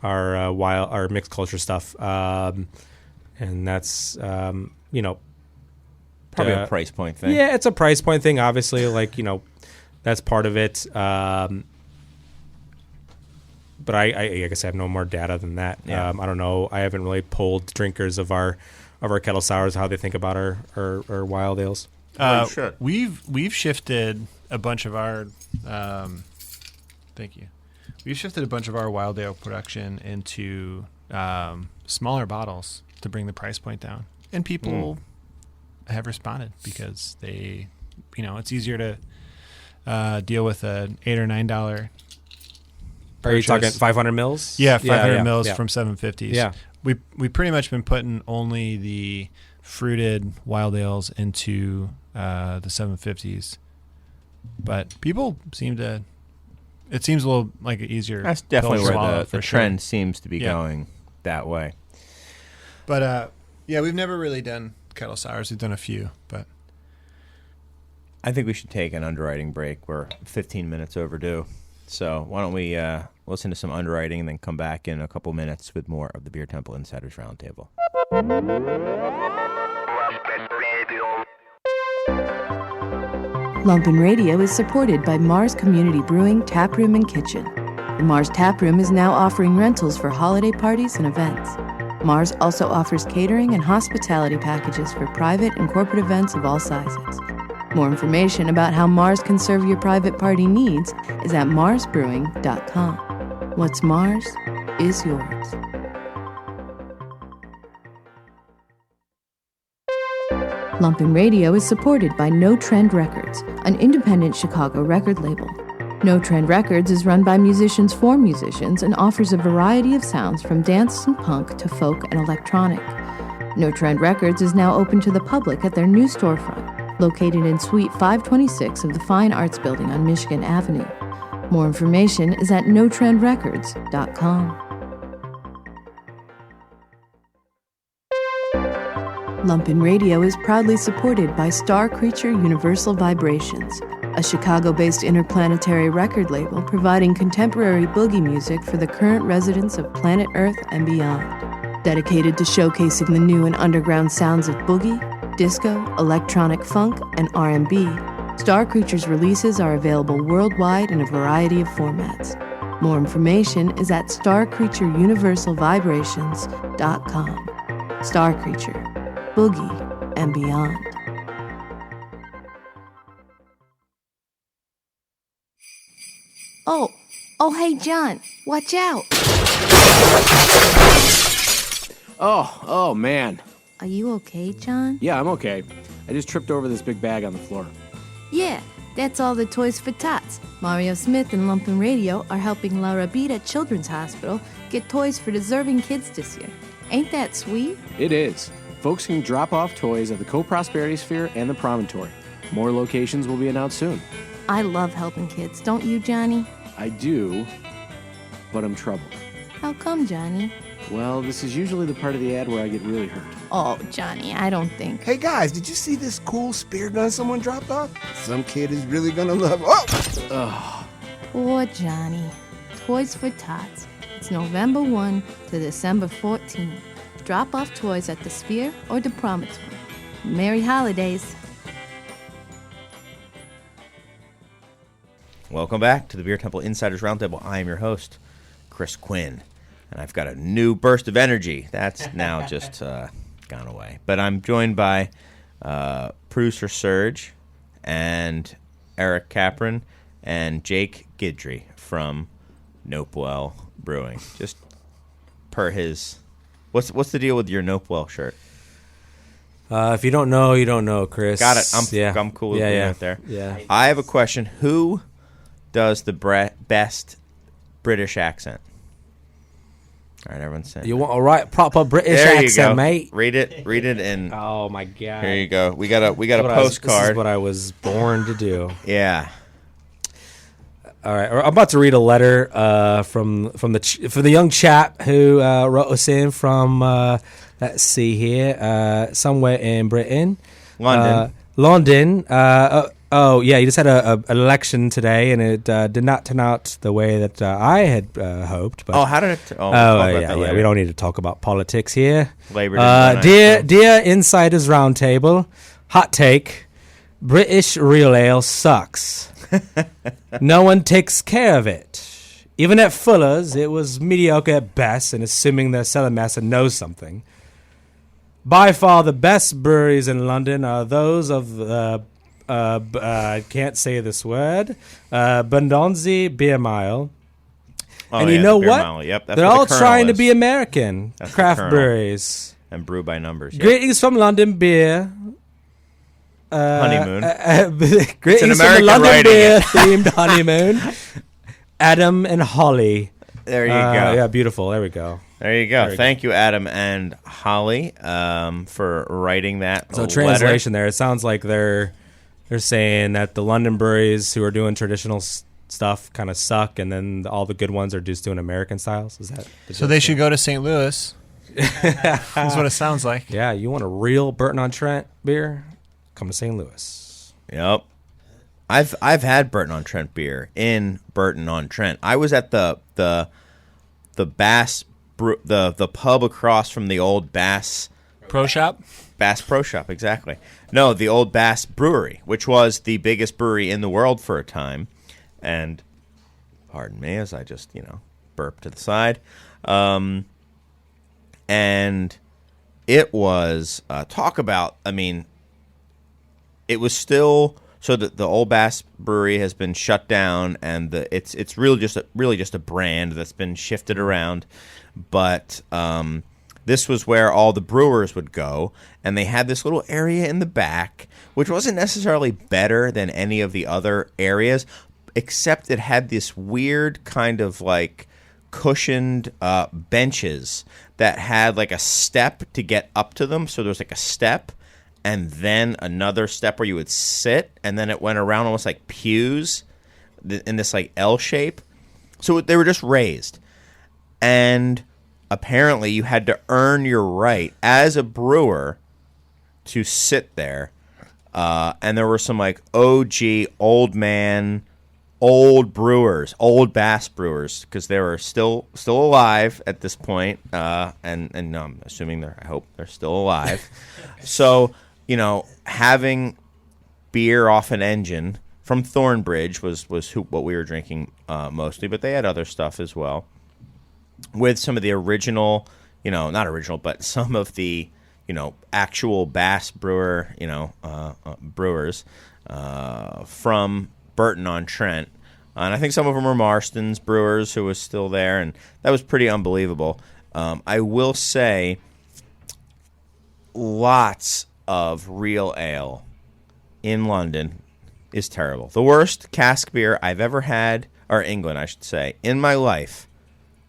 our mixed culture stuff, and that's Probably a price point thing. Yeah, it's a price point thing. Obviously, that's part of it. But I guess I have no more data than that. Yeah. I don't know. I haven't really polled drinkers of our kettle sours how they think about our wild ales. We've shifted a bunch of our thank you. We've shifted a bunch of our wild ale production into smaller bottles to bring the price point down, and people have responded because they, it's easier to deal with an $8 or $9. Are you talking purchase. 500 mils? Yeah, 500 mils yeah. from 750s. Yeah. We pretty much been putting only the fruited wild ales into the 750s, but people seem to. It seems a little like an easier. That's definitely pill to where swallow, the for trend sure. seems to be going that way. But we've never really done kettle sours. We've done a few, but I think we should take an underwriting break. We're 15 minutes overdue. So why don't we listen to some underwriting and then come back in a couple minutes with more of the Beer Temple Insiders Roundtable. Lumpin' Radio is supported by Mars Community Brewing Taproom and Kitchen. The Mars Taproom is now offering rentals for holiday parties and events. Mars also offers catering and hospitality packages for private and corporate events of all sizes. More information about how Mars can serve your private party needs is at marsbrewing.com. What's Mars is yours. Lumpin' Radio is supported by No Trend Records, an independent Chicago record label. No Trend Records is run by musicians for musicians and offers a variety of sounds from dance and punk to folk and electronic. No Trend Records is now open to the public at their new storefront, located in Suite 526 of the Fine Arts Building on Michigan Avenue. More information is at notrendrecords.com. Lumpin' Radio is proudly supported by Star Creature Universal Vibrations, a Chicago-based interplanetary record label providing contemporary boogie music for the current residents of planet Earth and beyond. Dedicated to showcasing the new and underground sounds of boogie, disco, electronic funk, and R&B, Star Creature's releases are available worldwide in a variety of formats. More information is at starcreatureuniversalvibrations.com. Star Creature, boogie and beyond. Oh, hey, John, watch out. Oh, man. Are you okay, John? Yeah, I'm okay. I just tripped over this big bag on the floor. Yeah, that's all the Toys for Tots. Mario Smith and Lumpin' Radio are helping La Rabida Children's Hospital get toys for deserving kids this year. Ain't that sweet? It is. Folks can drop off toys at the Co-Prosperity Sphere and the Promontory. More locations will be announced soon. I love helping kids, don't you, Johnny? I do, but I'm troubled. How come, Johnny? Well, this is usually the part of the ad where I get really hurt. Oh, Johnny, I don't think. Hey guys, did you see this cool spear gun someone dropped off? Some kid is really gonna love it. Oh! Poor Johnny. Toys for Tots. It's November 1 to December 14. Drop off toys at the Sphere or the Promontory. Merry holidays. Welcome back to the Beer Temple Insiders Roundtable. I am your host, Chris Quinn, and I've got a new burst of energy. That's now just gone away. But I'm joined by producer Serge and Eric Kapraun and Jake Guidry from Nopewell Brewing. Just per his... What's the deal with your Nopewell shirt? If you don't know, you don't know, Chris. Got it. I'm cool with being out there. Yeah. I have a question. Who does the best British accent? All right, everyone's saying. You want a right proper British there you accent, go. mate? Read it, and Oh my god! here you go. We got a This is postcard. what I was born to do. Yeah. All right, I'm about to read a letter from the young chap who wrote us in from let's see here, somewhere in Britain, London. Oh yeah, you just had an election today, and it did not turn out the way that I had hoped. But How did it? Oh, We'll talk about yeah, that yeah. later. We don't need to talk about politics here. Labor Day Dear Insiders Roundtable, hot take: British real ale sucks. No one takes care of it. Even at Fuller's, it was mediocre at best, and assuming the cellarmaster knows something. By far, the best breweries in London are those of I can't say this word. Bundonsey Beer Mile. And you know Beer what? Mile. Yep, that's They're what all the Colonel trying to is. be American That's the craft Colonel. breweries. And brew by numbers. Yep. Greetings from London Beer. Honeymoon. Greetings from the American London writing Beer it. themed honeymoon. Adam and Holly. There you go. Yeah, beautiful. There we go. There you go. Very Thank you, Adam and Holly, for writing that. So letter. translation there, it sounds like they're saying that the London breweries who are doing traditional stuff kind of suck, and then all the good ones are just doing American styles. Is that So they should go to St. Louis. That's what it sounds like. Yeah, you want a real Burton-on-Trent beer? Come to St. Louis. Yep. I've had Burton-on-Trent beer in Burton-on-Trent. I was at the Bass the pub across from the old Bass Pro Shop? Bass Pro Shop, exactly. No, the old Bass Brewery, which was the biggest brewery in the world for a time. And pardon me as I just, burp to the side. And it was talk about, it was still so that the old Bass Brewery has been shut down, and it's really just a brand that's been shifted around. But this was where all the brewers would go, and they had this little area in the back, which wasn't necessarily better than any of the other areas, except it had this weird kind of like cushioned benches that had like a step to get up to them. So there was like a step and then another step where you would sit, and then it went around almost like pews in this like L shape. So they were just raised. And apparently you had to earn your right as a brewer to sit there. And there were some like OG, old man, old brewers, old Bass brewers, because they were still alive at this point. And no, I'm assuming I hope they're still alive. So, having beer off an engine from Thornbridge was what we were drinking mostly, but they had other stuff as well. With some of the original, not original, but some of the, actual Bass brewer, brewers from Burton-on-Trent. And I think some of them were Marston's brewers who was still there, and that was pretty unbelievable. I will say lots of real ale in London is terrible. The worst cask beer I've ever had, or England, I should say, in my life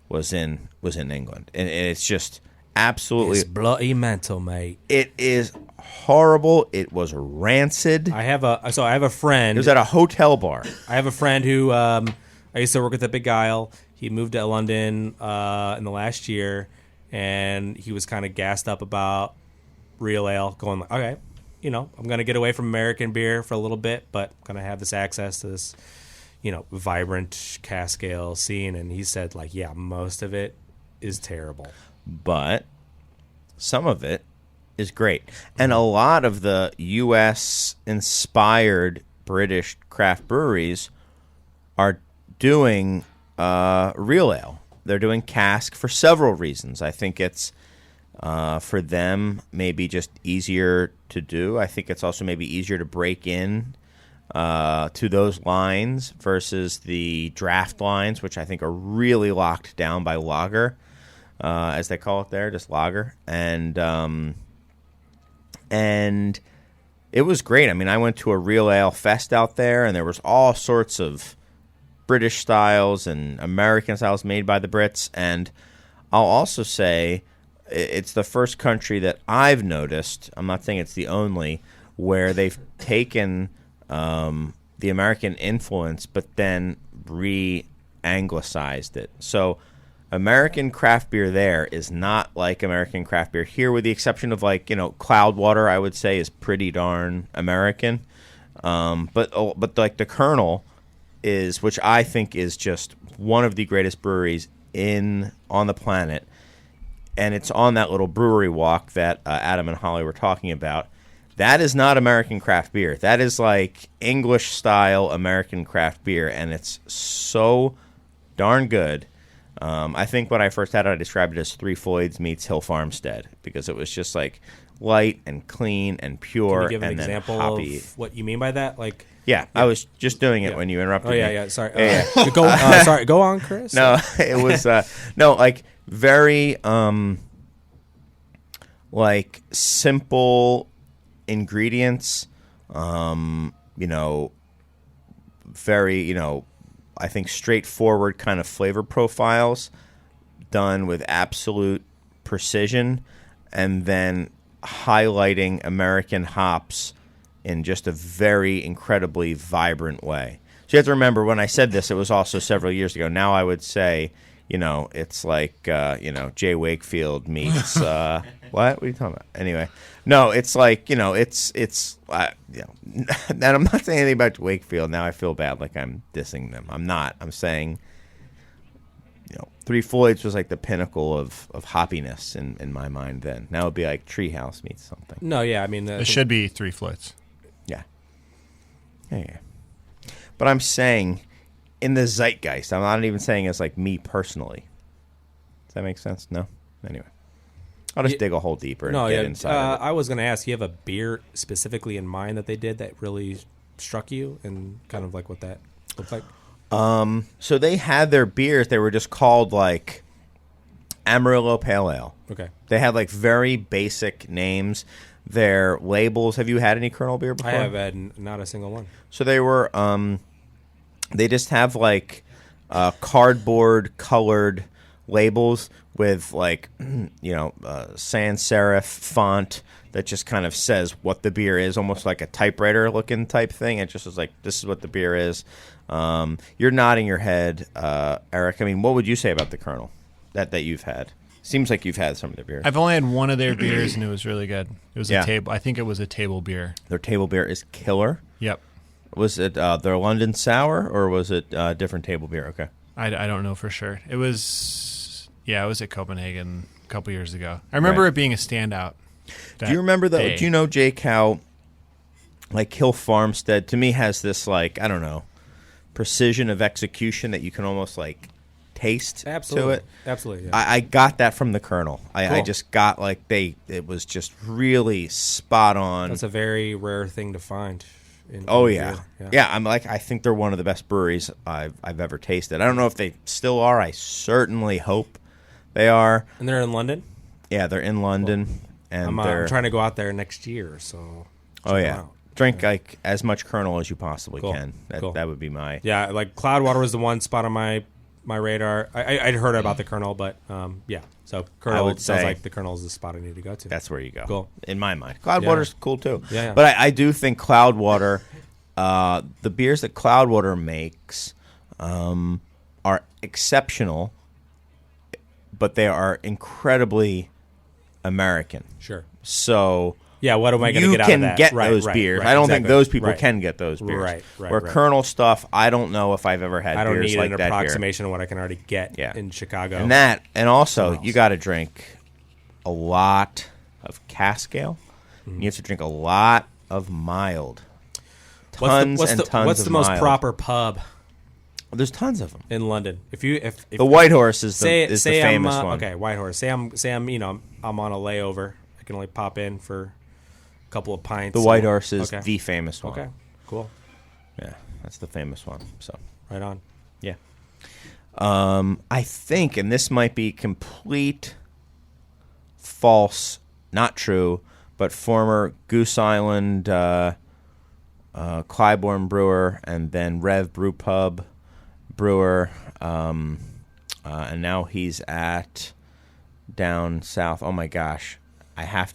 was in England, and it's just absolutely It's bloody mental, mate. It is horrible. It was rancid. I have a friend. It was at a hotel bar. I have a friend who I used to work with at Big Isle. He moved to London in the last year, and he was kind of gassed up about real ale, going like, okay, I'm going to get away from American beer for a little bit, but I'm going to have this access to this, vibrant cask ale scene. And he said, like, yeah, most of it is terrible. But some of it is great. And a lot of the U.S.-inspired British craft breweries are doing real ale. They're doing cask for several reasons. I think it's, for them, maybe just easier to do. I think it's also maybe easier to break in to those lines versus the draft lines, which I think are really locked down by lager, as they call it there, just lager. And And it was great. I mean, I went to a real ale fest out there, and there was all sorts of British styles and American styles made by the Brits. And I'll also say it's the first country that I've noticed, I'm not saying it's the only, where they've taken the American influence but then re-anglicized it. So American craft beer there is not like American craft beer here, with the exception of, like, you know, Cloudwater, I would say, is pretty darn American. But like the Colonel is, which I think is just one of the greatest breweries on the planet, and it's on that little brewery walk that Adam and Holly were talking about. That is not American craft beer. That is like English-style American craft beer, and it's so darn good. I think when I first had it, I described it as Three Floyds meets Hill Farmstead, because it was just like light and clean and pure. Can you give an and example hoppy. of what you mean by that? Like, yeah, I was just doing it when you interrupted me. yeah. Sorry. Yeah. Sorry. Go on, Chris. No, it was like very like simple ingredients. Very, I think straightforward kind of flavor profiles done with absolute precision, and then highlighting American hops in just a very incredibly vibrant way. So you have to remember, when I said this, it was also several years ago. Now I would say, it's like, Jay Wakefield meets, what? What are you talking about? Anyway, no, it's like, and I'm not saying anything about Wakefield. Now I feel bad, like I'm dissing them. I'm not. I'm saying, Three Floyds was like the pinnacle of hoppiness in my mind then. Now it would be like Treehouse meets something. No, yeah, I mean... It should be Three Floyds. Yeah. But I'm saying, in the zeitgeist, I'm not even saying it's like me personally. Does that make sense? No? Anyway. I'll just dig a hole deeper and get inside of it. I was going to ask, you have a beer specifically in mind that they did that really struck you, and kind of like what that looked like? So they had their beers. They were just called like Amarillo Pale Ale. Okay. They had like very basic names. Their labels. Have you had any Colonel beer before? I have had not a single one. So they were. They just have like cardboard colored labels with like sans serif font that just kind of says what the beer is, almost like a typewriter looking type thing. It just is like, this is what the beer is. You're nodding your head, Eric. I mean, what would you say about the Colonel that you've had? Seems like you've had some of their beers. I've only had one of their beers, and it was really good. It was a table. I think it was a table beer. Their table beer is killer. Yep. Was it their London Sour, or was it different table beer? Okay. I don't know for sure. It was at Copenhagen a couple years ago. I remember it being a standout. Do you remember though? day. Do you know, Jake, how like Hill Farmstead to me has this, like, I don't know, precision of execution that you can almost like taste to it. Absolutely. Yeah. I got that from the Colonel. I Cool. just got like it was just really spot on. That's a very rare thing to find. Oh yeah. I'm like, I think they're one of the best breweries I've ever tasted. I don't know if they still are. I certainly hope they are. And they're in London? Yeah, they're in London. Cool. And I'm trying to go out there next year, so. Oh yeah. Drink like as much Colonel as you possibly Cool. can. Cool. That would be my. Yeah, like Cloudwater was the one spot on my radar. I'd heard about the Colonel, but yeah. So Colonel would sounds say like the Colonel is the spot I need to go to. That's where you go. Cool. In my mind. Cloudwater's cool too. Yeah. But I do think Cloudwater, the beers that Cloudwater makes are exceptional, but they are incredibly American. Sure. So yeah, what am I going to you get out of that? can get those beers. I don't think those people can get those beers. Right. Where Colonel stuff, I don't know if I've ever had I don't beers need like an that approximation of what I can already get Yeah. in Chicago. And also, you got to drink a lot of cask ale. Mm-hmm. You have to drink a lot of mild. What's Tons the of most mild. proper pub There's tons of them. in London? If The White Horse is the say famous I'm, one. Okay, White Horse. Say I'm I'm on a layover. I can only pop in for a couple of pints. The White Horse is Okay. the famous one. Okay, cool. Yeah, that's the famous one. So Right on. yeah. I think, and this might be complete false, not true, but but former Goose Island Clybourne brewer, and then Rev Brew Pub brewer, and now he's at down south. Oh my gosh,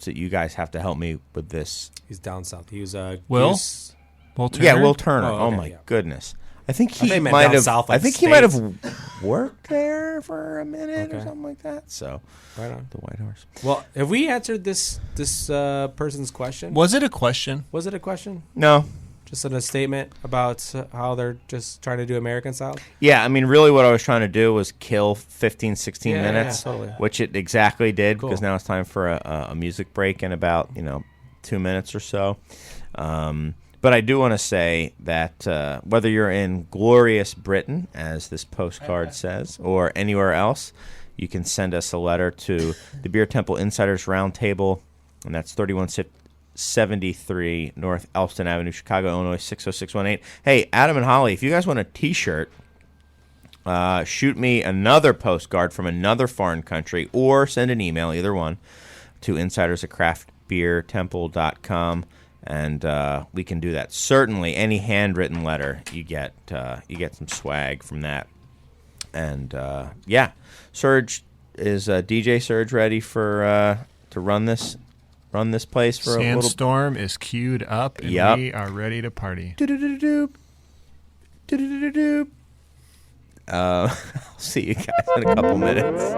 you guys have to help me with this. He's down south. He was Will? Goose. Will Turner? Yeah, Will Turner. Oh, okay, my yeah. goodness. I think thought he you meant might down have. south, like I think he might states. have worked there for a minute or Okay. something like that. So, Right on. the White Horse. Well, have we answered this person's question? Was it a question? Was it a question? No. Just in a statement about how they're just trying to do American style? Yeah, I mean, really what I was trying to do was kill 15, 16 Yeah, minutes, yeah, totally. which it exactly did, Cool. because now it's time for a music break in about, 2 minutes or so. But I do want to say that whether you're in glorious Britain, as this postcard says, or anywhere else, you can send us a letter to the Beer Temple Insiders Roundtable, and that's 3173 North Elston Avenue, Chicago, Illinois, 60618. Hey, Adam and Holly, if you guys want a T-shirt, shoot me another postcard from another foreign country, or send an email, either one, to insiders@craftbeertemple.com. And we can do that. Certainly, any handwritten letter you get some swag from that. And yeah, Serge is DJ Serge ready for to run this place for a little. Sandstorm is queued up, and Yep. we are ready to party. Do-do-do-do-doop. Do-do-do-do-doop. I'll see you guys in a couple minutes.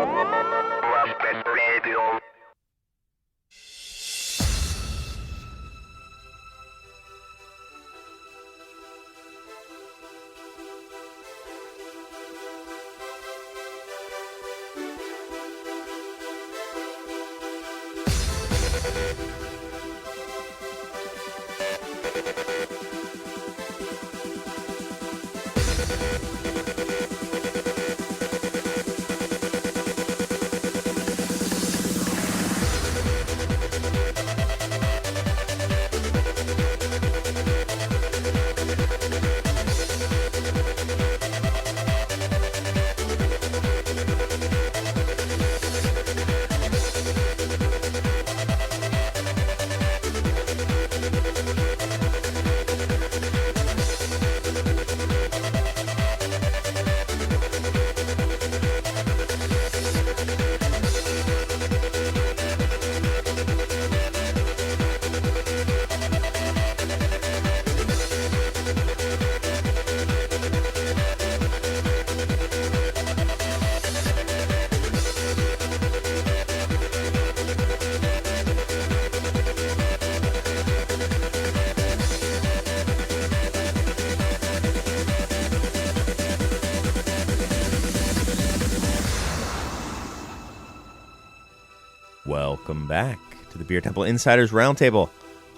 Welcome back to the Beer Temple Insiders Roundtable.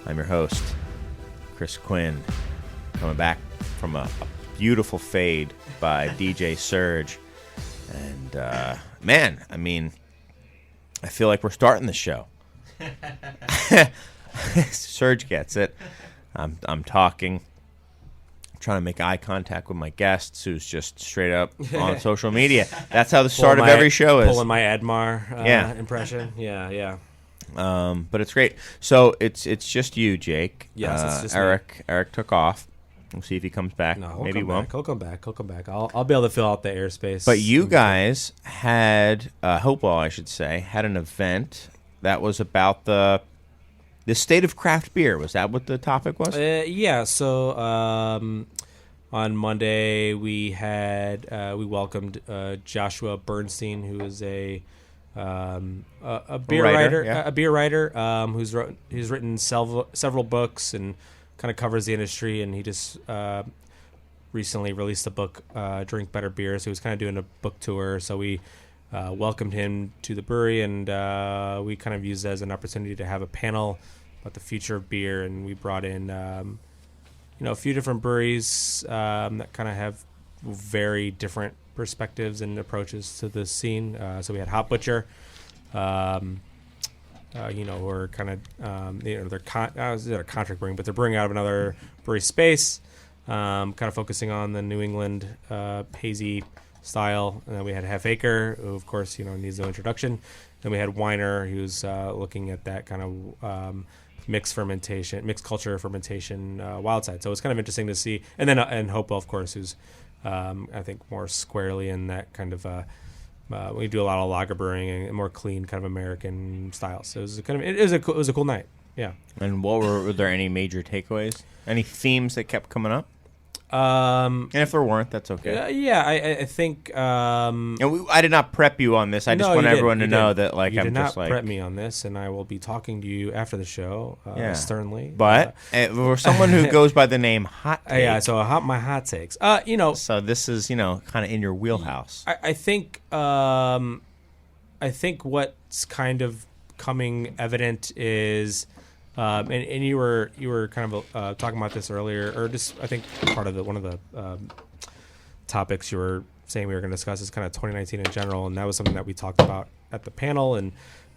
I'm your host, Chris Quinn, coming back from a beautiful fade by DJ Serge. And, man, I mean, I feel like we're starting the show. Serge gets it. I'm talking, trying to make eye contact with my guests, who's just straight up on social media. That's how the start of every show is. Pulling my Admar impression. Yeah. But it's great. So it's just you, Jake. Yes, it's just me. Eric took off. We'll see if he comes back. No, Maybe he won't. He'll come back. I'll be able to fill out the airspace. But you guys had Hopewell, I should say, had an event that was about the state of craft beer. Was that what the topic was? Yeah. So on Monday we welcomed Joshua Bernstein, who is a beer writer, who's written several books and kind of covers the industry, and he just recently released a book, Drink Better Beer. So he was kind of doing a book tour. So we welcomed him to the brewery, and we kind of used it as an opportunity to have a panel about the future of beer. And we brought in a few different breweries that kind of have very different perspectives and approaches to the scene. So we had Hop Butcher, who are kind of they're a contract brewing, but they're brewing out of another brewery space, kind of focusing on the New England hazy style. And then we had Half Acre, who of course needs no introduction. Then we had Weiner, who's looking at that kind of mixed culture fermentation wild side. So it's kind of interesting to see. And then and Hopewell, of course, who's I think more squarely in that kind of we do a lot of lager brewing and more clean kind of American style. So it was a cool night. Yeah. And were there any major takeaways? Any themes that kept coming up? And if there weren't, that's okay. I think. And I did not prep you on this. I just want everyone to know that, like, you I'm did just not like prep me on this, and I will be talking to you after the show, sternly. But for someone who goes by the name Hot Take, so my hot takes. So this is kind of in your wheelhouse. I think what's kind of coming evident is. And you were kind of talking about this earlier, or just I think part of one of the topics you were saying we were going to discuss is kind of 2019 in general, and that was something that we talked about at the panel. And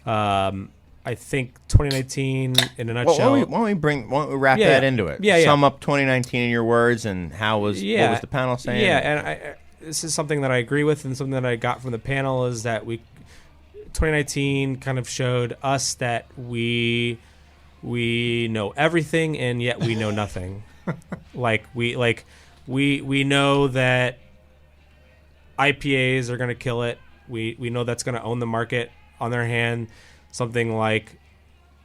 I think 2019 in a nutshell. Why don't we wrap that into it? Yeah. Sum up 2019 in your words, and what was the panel saying? Yeah, and this is something that I agree with, and something that I got from the panel is that 2019 kind of showed us that we know everything and yet we know nothing. we know that IPAs are going to kill it. We know that's going to own the market. On their hand, something like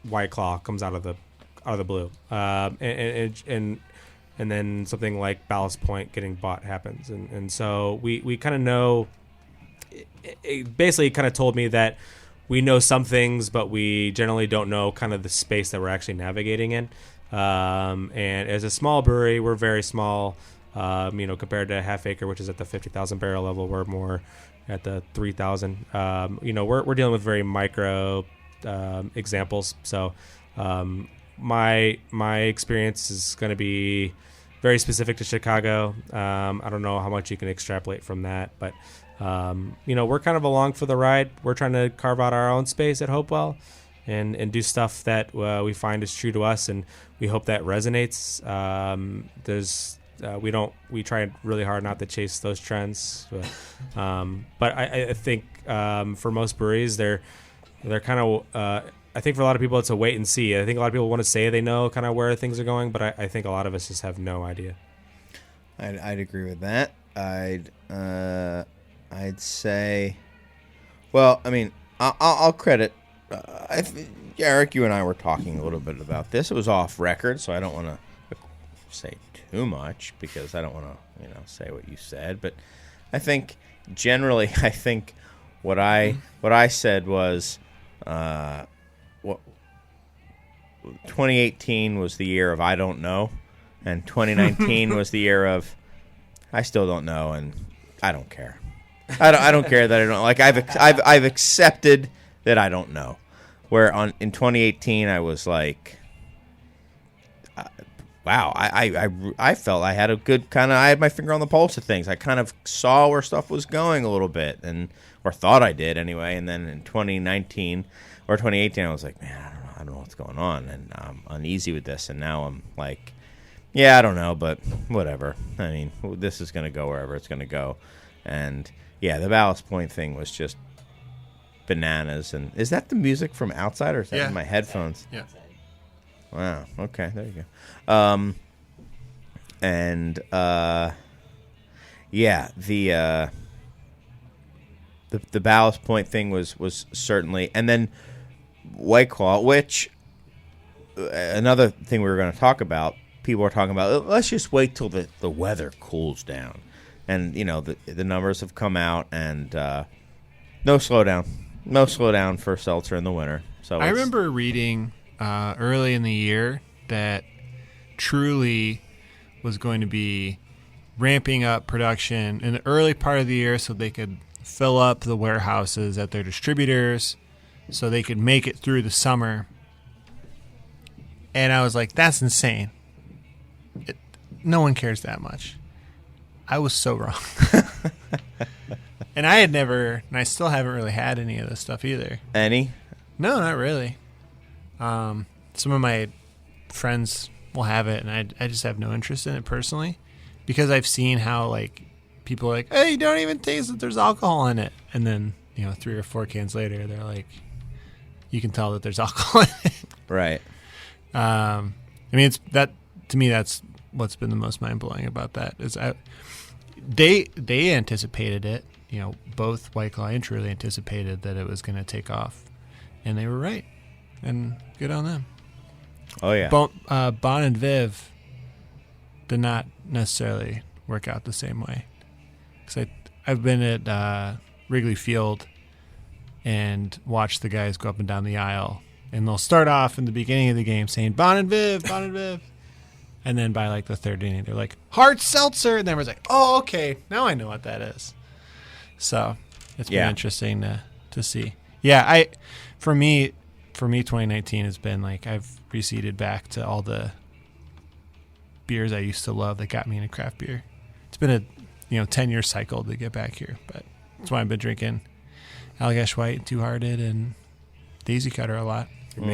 White Claw comes out of the blue, and then something like Ballast Point getting bought happens, and so we kind of know. It basically kind of told me that. We know some things, but we generally don't know kind of the space that we're actually navigating in. And as a small brewery, we're very small, compared to Half Acre, which is at the 50,000 barrel level. We're more at the 3,000. We're dealing with very micro examples. So my experience is going to be very specific to Chicago. I don't know how much you can extrapolate from that, but we're kind of along for the ride. We're trying to carve out our own space at Hopewell and do stuff that we find is true to us, and we hope that resonates. We try really hard not to chase those trends, but I think for most breweries they're kind of I think for a lot of people it's a wait and see. I think a lot of people want to say they know kind of where things are going, but I think a lot of us just have no idea. I'd agree with that. I'd say, well, I mean, I'll credit. Eric, you and I were talking a little bit about this. It was off record, so I don't want to say too much because I don't want to, say what you said. But I think generally, what I said was, 2018 was the year of I don't know, and 2019 was the year of I still don't know, and I don't care. I don't care that I don't like. I've accepted that I don't know. Where in 2018 I was like, wow, I felt I had a good I had my finger on the pulse of things. I kind of saw where stuff was going a little bit, or thought I did anyway. And then in 2019 or 2018 I was like, man, I don't know what's going on, and I'm uneasy with this. And now I'm like, yeah, I don't know, but whatever. I mean, this is going to go wherever it's going to go, and. Yeah, the Ballast Point thing was just bananas. And is that the music from outside, or is that in my headphones? Yeah. Wow. Okay, there you go. The Ballast Point thing was certainly, and then White Claw, which another thing we were going to talk about. People are talking about. Let's just wait till the weather cools down. And, the numbers have come out, and no slowdown for seltzer in the winter. So I remember reading early in the year that Truly was going to be ramping up production in the early part of the year so they could fill up the warehouses at their distributors so they could make it through the summer. And I was like, that's insane. No one cares that much. I was so wrong. And I still haven't really had any of this stuff either. Any? No, not really. Some of my friends will have it, and I just have no interest in it personally because I've seen how, people are like, hey, you don't even taste that there's alcohol in it. And then, 3 or 4 cans later, they're like, you can tell that there's alcohol in it. Right. I mean, it's that to me. That's what's been the most mind blowing about that is they anticipated it. You know, both White Claw and Truly anticipated that it was going to take off, and they were right. And good on them. Oh yeah. Bon and Viv did not necessarily work out the same way. Because I've been at Wrigley Field and watched the guys go up and down the aisle, and they'll start off in the beginning of the game saying Bon and Viv, Bon and Viv. And then by like the third inning, they're like, hard seltzer. And everyone's like, oh, okay, now I know what that is. So it's been interesting to see. Yeah, for me, 2019 has been like I've receded back to all the beers I used to love that got me into craft beer. It's been a 10-year cycle to get back here, but that's why I've been drinking Allagash White, Two Hearted, and Daisy Cutter a lot. It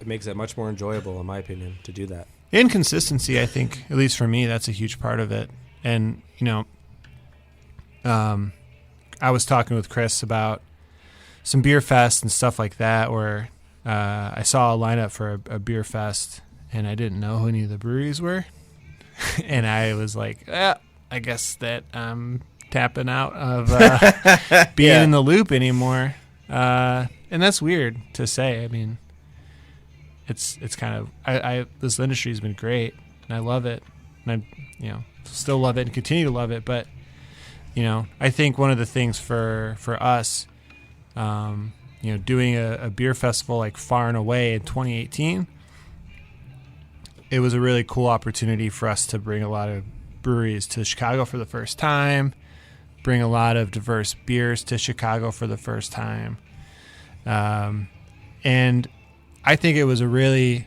makes it much more enjoyable, in my opinion, to do that. Inconsistency, I think, at least for me, that's a huge part of it. And I was talking with Chris about some beer fests and stuff like that, where I saw a lineup for a beer fest, and I didn't know who any of the breweries were, and I was like, I guess that I'm tapping out of being in the loop anymore, and that's weird to say. I mean, it's kind of this industry has been great, and I love it, and I still love it and continue to love it. But I think one of the things for us, doing a beer festival like Far and Away in 2018, it was a really cool opportunity for us to bring a lot of breweries to Chicago for the first time, bring a lot of diverse beers to Chicago for the first time. And I think it was a really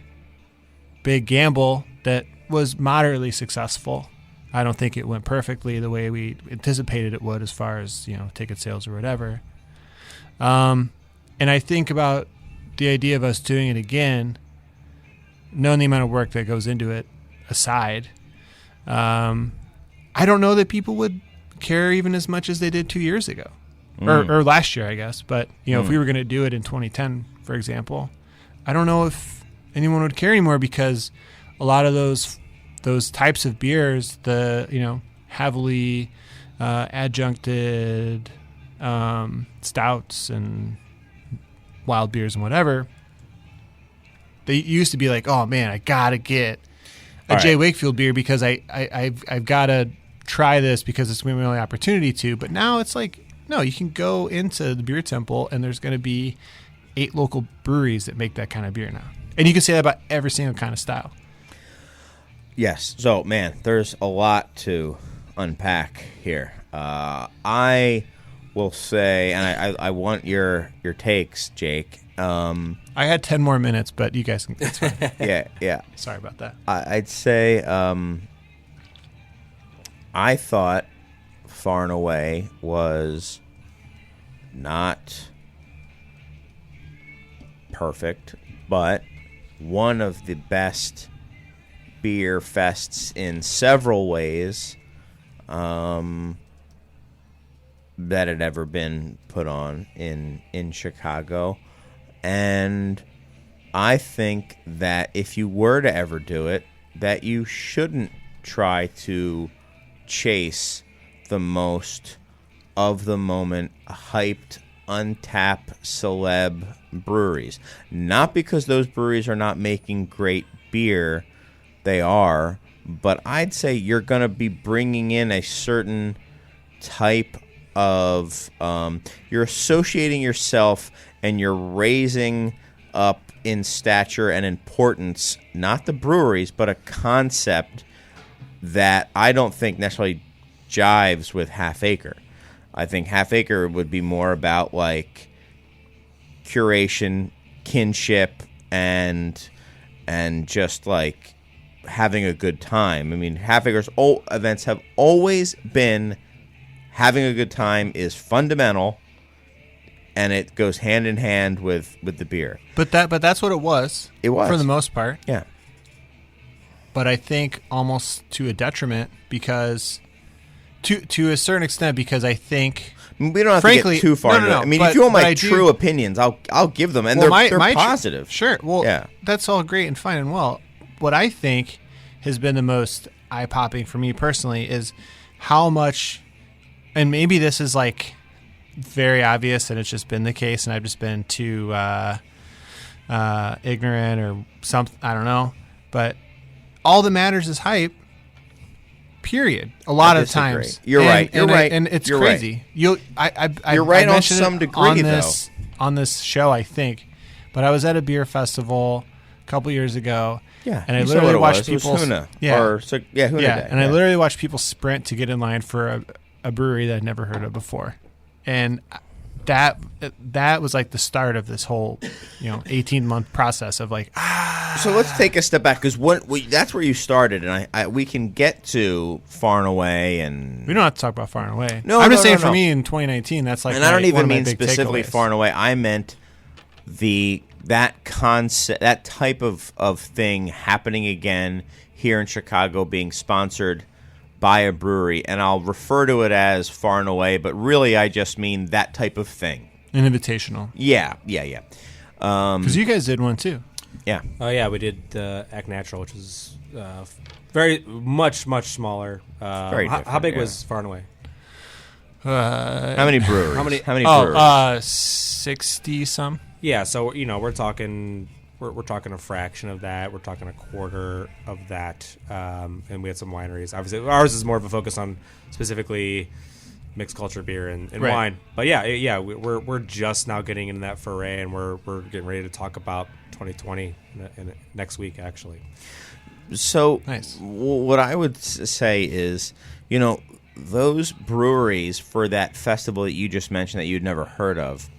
big gamble that was moderately successful. I don't think it went perfectly the way we anticipated it would as far as, ticket sales or whatever. And I think about the idea of us doing it again, knowing the amount of work that goes into it aside. I don't know that people would care even as much as they did 2 years ago or last year, I guess. But, if we were going to do it in 2010, for example, I don't know if anyone would care anymore because a lot of those types of beers, the, heavily adjuncted stouts and wild beers and whatever, they used to be like, oh man, I gotta get a J. Wakefield beer because I've got to try this because it's my only opportunity to. But now it's like, no, you can go into the beer temple and there's going to be 8 local breweries that make that kind of beer now, and you can say that about every single kind of style. Yes. So, man, there's a lot to unpack here. I will say, and I want your takes, Jake. I had 10 more minutes, but you guys can. It's fine. Yeah. Sorry about that. I'd say I thought Far and Away was not perfect, but one of the best beer fests in several ways that had ever been put on in Chicago. And I think that if you were to ever do it, that you shouldn't try to chase the most of the moment hyped, untapped celeb breweries. Not because those breweries are not making great beer, they are, but I'd say you're going to be bringing in a certain type of you're associating yourself and you're raising up in stature and importance, not the breweries, but a concept that I don't think necessarily jives with Half Acre. I think Half Acre would be more about like curation, kinship, and just like having a good time. I mean, Half Acre's events have always been having a good time is fundamental, and it goes hand in hand with the beer. But that's what it was. It was. For the most part. Yeah. But I think almost to a detriment because to a certain extent, because I think We don't have frankly, to get too far into it. I mean, if you want my true opinions, I'll give them, and they're positive. Sure. Well, that's all great and fine and well. What I think has been the most eye-popping for me personally is how much, and maybe this is like very obvious and it's just been the case and I've just been too ignorant or something, I don't know, but all that matters is hype, period. A lot of times. You're right. And it's You're crazy. Right. You're right on some degree, on this show, I think. But I was at a beer festival a couple years ago. Yeah, and I literally watched people. Huna. Huna Day. And I literally watched people sprint to get in line for a brewery that I'd never heard of before, and that was like the start of this whole 18-month process of like. So let's take a step back because that's where you started, and we can get to Far and Away, and we don't have to talk about Far and Away. No, I'm just saying for me in 2019, that's like. And I don't even mean specifically takeaways. Far and Away. I meant that concept, that type of thing happening again here in Chicago, being sponsored by a brewery, and I'll refer to it as Far and Away, but really I just mean that type of thing. An invitational. Yeah. Because you guys did one too. Yeah. Oh yeah, we did Act Natural, which was very much smaller. Very different, how big was Far and Away? How many breweries? How many breweries? 60 some. Yeah, so we're talking a fraction of that. We're talking a quarter of that, and we had some wineries. Obviously, ours is more of a focus on specifically mixed culture beer and right. wine. But we're just now getting into that foray, and we're getting ready to talk about 2020 in next week, actually. So, nice. What I would say is, those breweries for that festival that you just mentioned that you'd never heard of.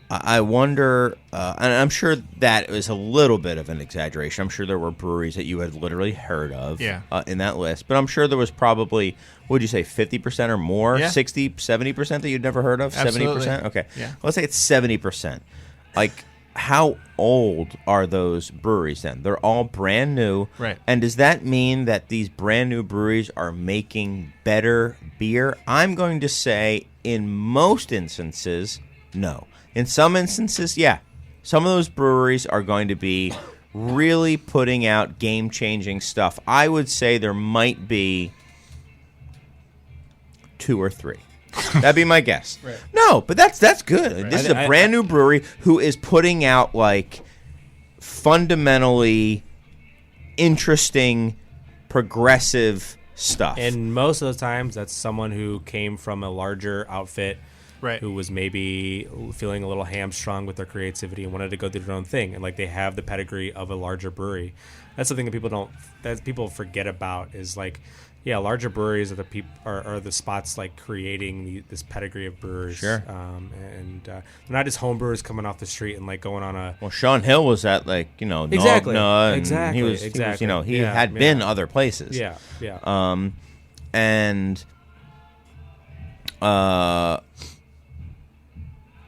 I wonder, and I'm sure that was a little bit of an exaggeration. I'm sure there were breweries that you had literally heard of in that list, but I'm sure there was probably, would you say 50% or more, 60, 70% that you'd never heard of? Absolutely. 70%? Okay. Yeah. Let's say it's 70%. Like, how old are those breweries then? They're all brand new. Right. And does that mean that these brand new breweries are making better beer? I'm going to say in most instances, no. In some instances, yeah. Some of those breweries are going to be really putting out game-changing stuff. I would say there might be 2 or 3. That'd be my guess. Right. No, but that's good. Right. This is a brand new brewery who is putting out like fundamentally interesting, progressive stuff. And most of the times, that's someone who came from a larger outfit, right, who was maybe feeling a little hamstrung with their creativity and wanted to go do their own thing, and like they have the pedigree of a larger brewery. That's something that people forget about. Is like, yeah, larger breweries are the spots like creating this pedigree of brewers. Sure. And they're not just home brewers coming off the street and like going on a. Well, Sean Hill was at like exactly. Nogna, and exactly. He was he had been other places. Yeah.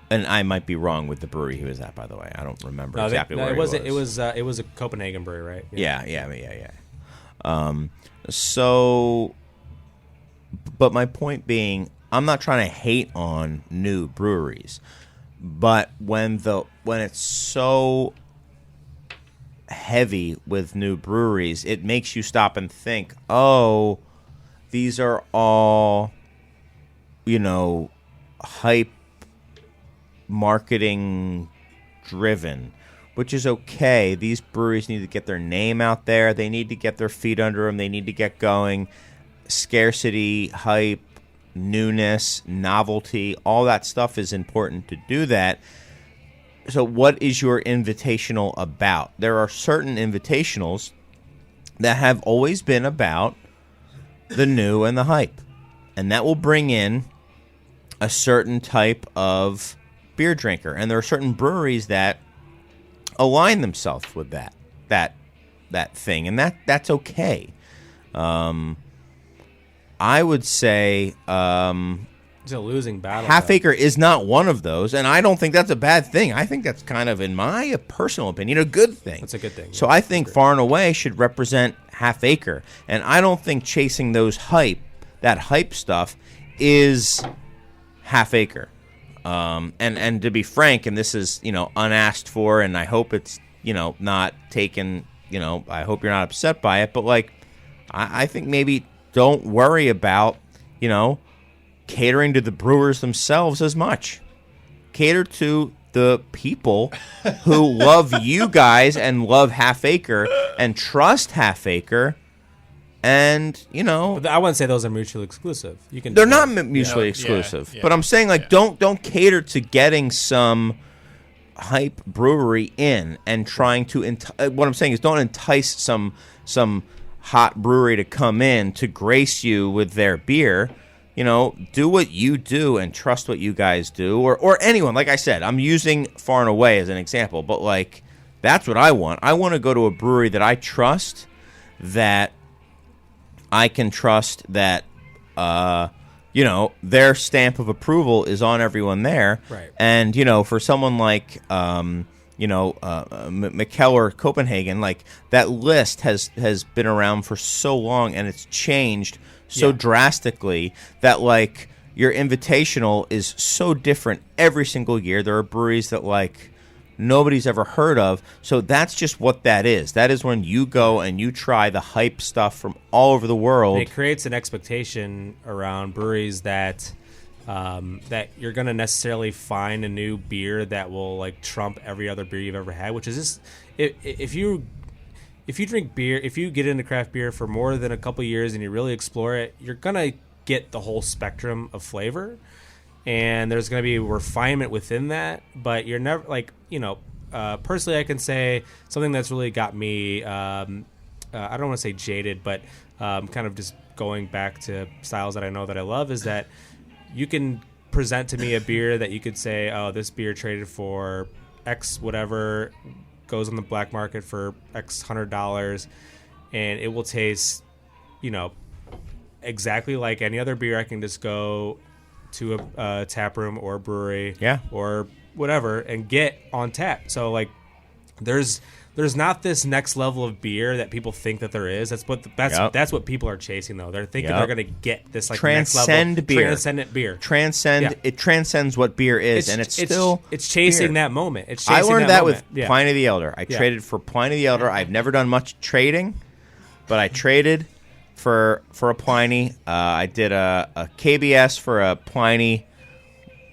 And I might be wrong with the brewery he was at, by the way. I don't remember exactly where it was. It was a Copenhagen brewery, right? Yeah. So, but my point being, I'm not trying to hate on new breweries, but when it's so heavy with new breweries, it makes you stop and think, oh, these are all, hype marketing driven, which is okay. These breweries need to get their name out there. They need to get their feet under them. They need to get going. Scarcity, hype, newness, novelty, all that stuff is important to do that. So what is your invitational about? There are certain invitationals that have always been about the new and the hype. And that will bring in a certain type of beer drinker. And there are certain breweries that align themselves with that thing, and that's okay. I would say it's a losing battle. Half Acre is not one of those, and I don't think that's a bad thing. I think that's kind of, in my personal opinion, a good thing. That's a good thing. So I think Far and Away should represent Half Acre, and I don't think chasing those hype that hype stuff is Half Acre. And to be frank, and this is, unasked for, and I hope it's, not taken, I hope you're not upset by it, but like, I think maybe don't worry about, catering to the brewers themselves as much. Cater to the people who love you guys and love Half Acre and trust Half Acre. And, But I wouldn't say those are mutually exclusive. They're not mutually exclusive. But I'm saying, like, don't cater to getting some hype brewery in and trying to what I'm saying is don't entice some hot brewery to come in to grace you with their beer. Do what you do and trust what you guys do, or anyone. Like I said, I'm using Far and Away as an example, but like that's what I want. I want to go to a brewery that I trust, that I can trust that their stamp of approval is on everyone there. Right. And for someone like McKellar Copenhagen, like that list has been around for so long and it's changed so drastically that like your invitational is so different every single year. There are breweries that like nobody's ever heard of. So that's just what that is. That is when you go and you try the hype stuff from all over the world. And it creates an expectation around breweries that that you're going to necessarily find a new beer that will like trump every other beer you've ever had, which is just if you drink beer, if you get into craft beer for more than a couple years and you really explore it, you're going to get the whole spectrum of flavor. And there's going to be refinement within that, but you're never like, personally I can say something that's really got me, I don't want to say jaded, but kind of just going back to styles that I know that I love is that you can present to me a beer that you could say, oh, this beer traded for X whatever, goes on the black market for X $100, and it will taste, exactly like any other beer. I can just go to a tap room or a brewery or whatever and get on tap. So like there's not this next level of beer that people think that there is. That's what people are chasing though. They're thinking they're going to get this like transcendent beer. It transcends what beer is, and it's still chasing beer. That moment. It's I chasing learned that moment. with Pliny the Elder. I traded for Pliny the Elder. I've never done much trading, but I traded for a Pliny. I did a KBS for a Pliny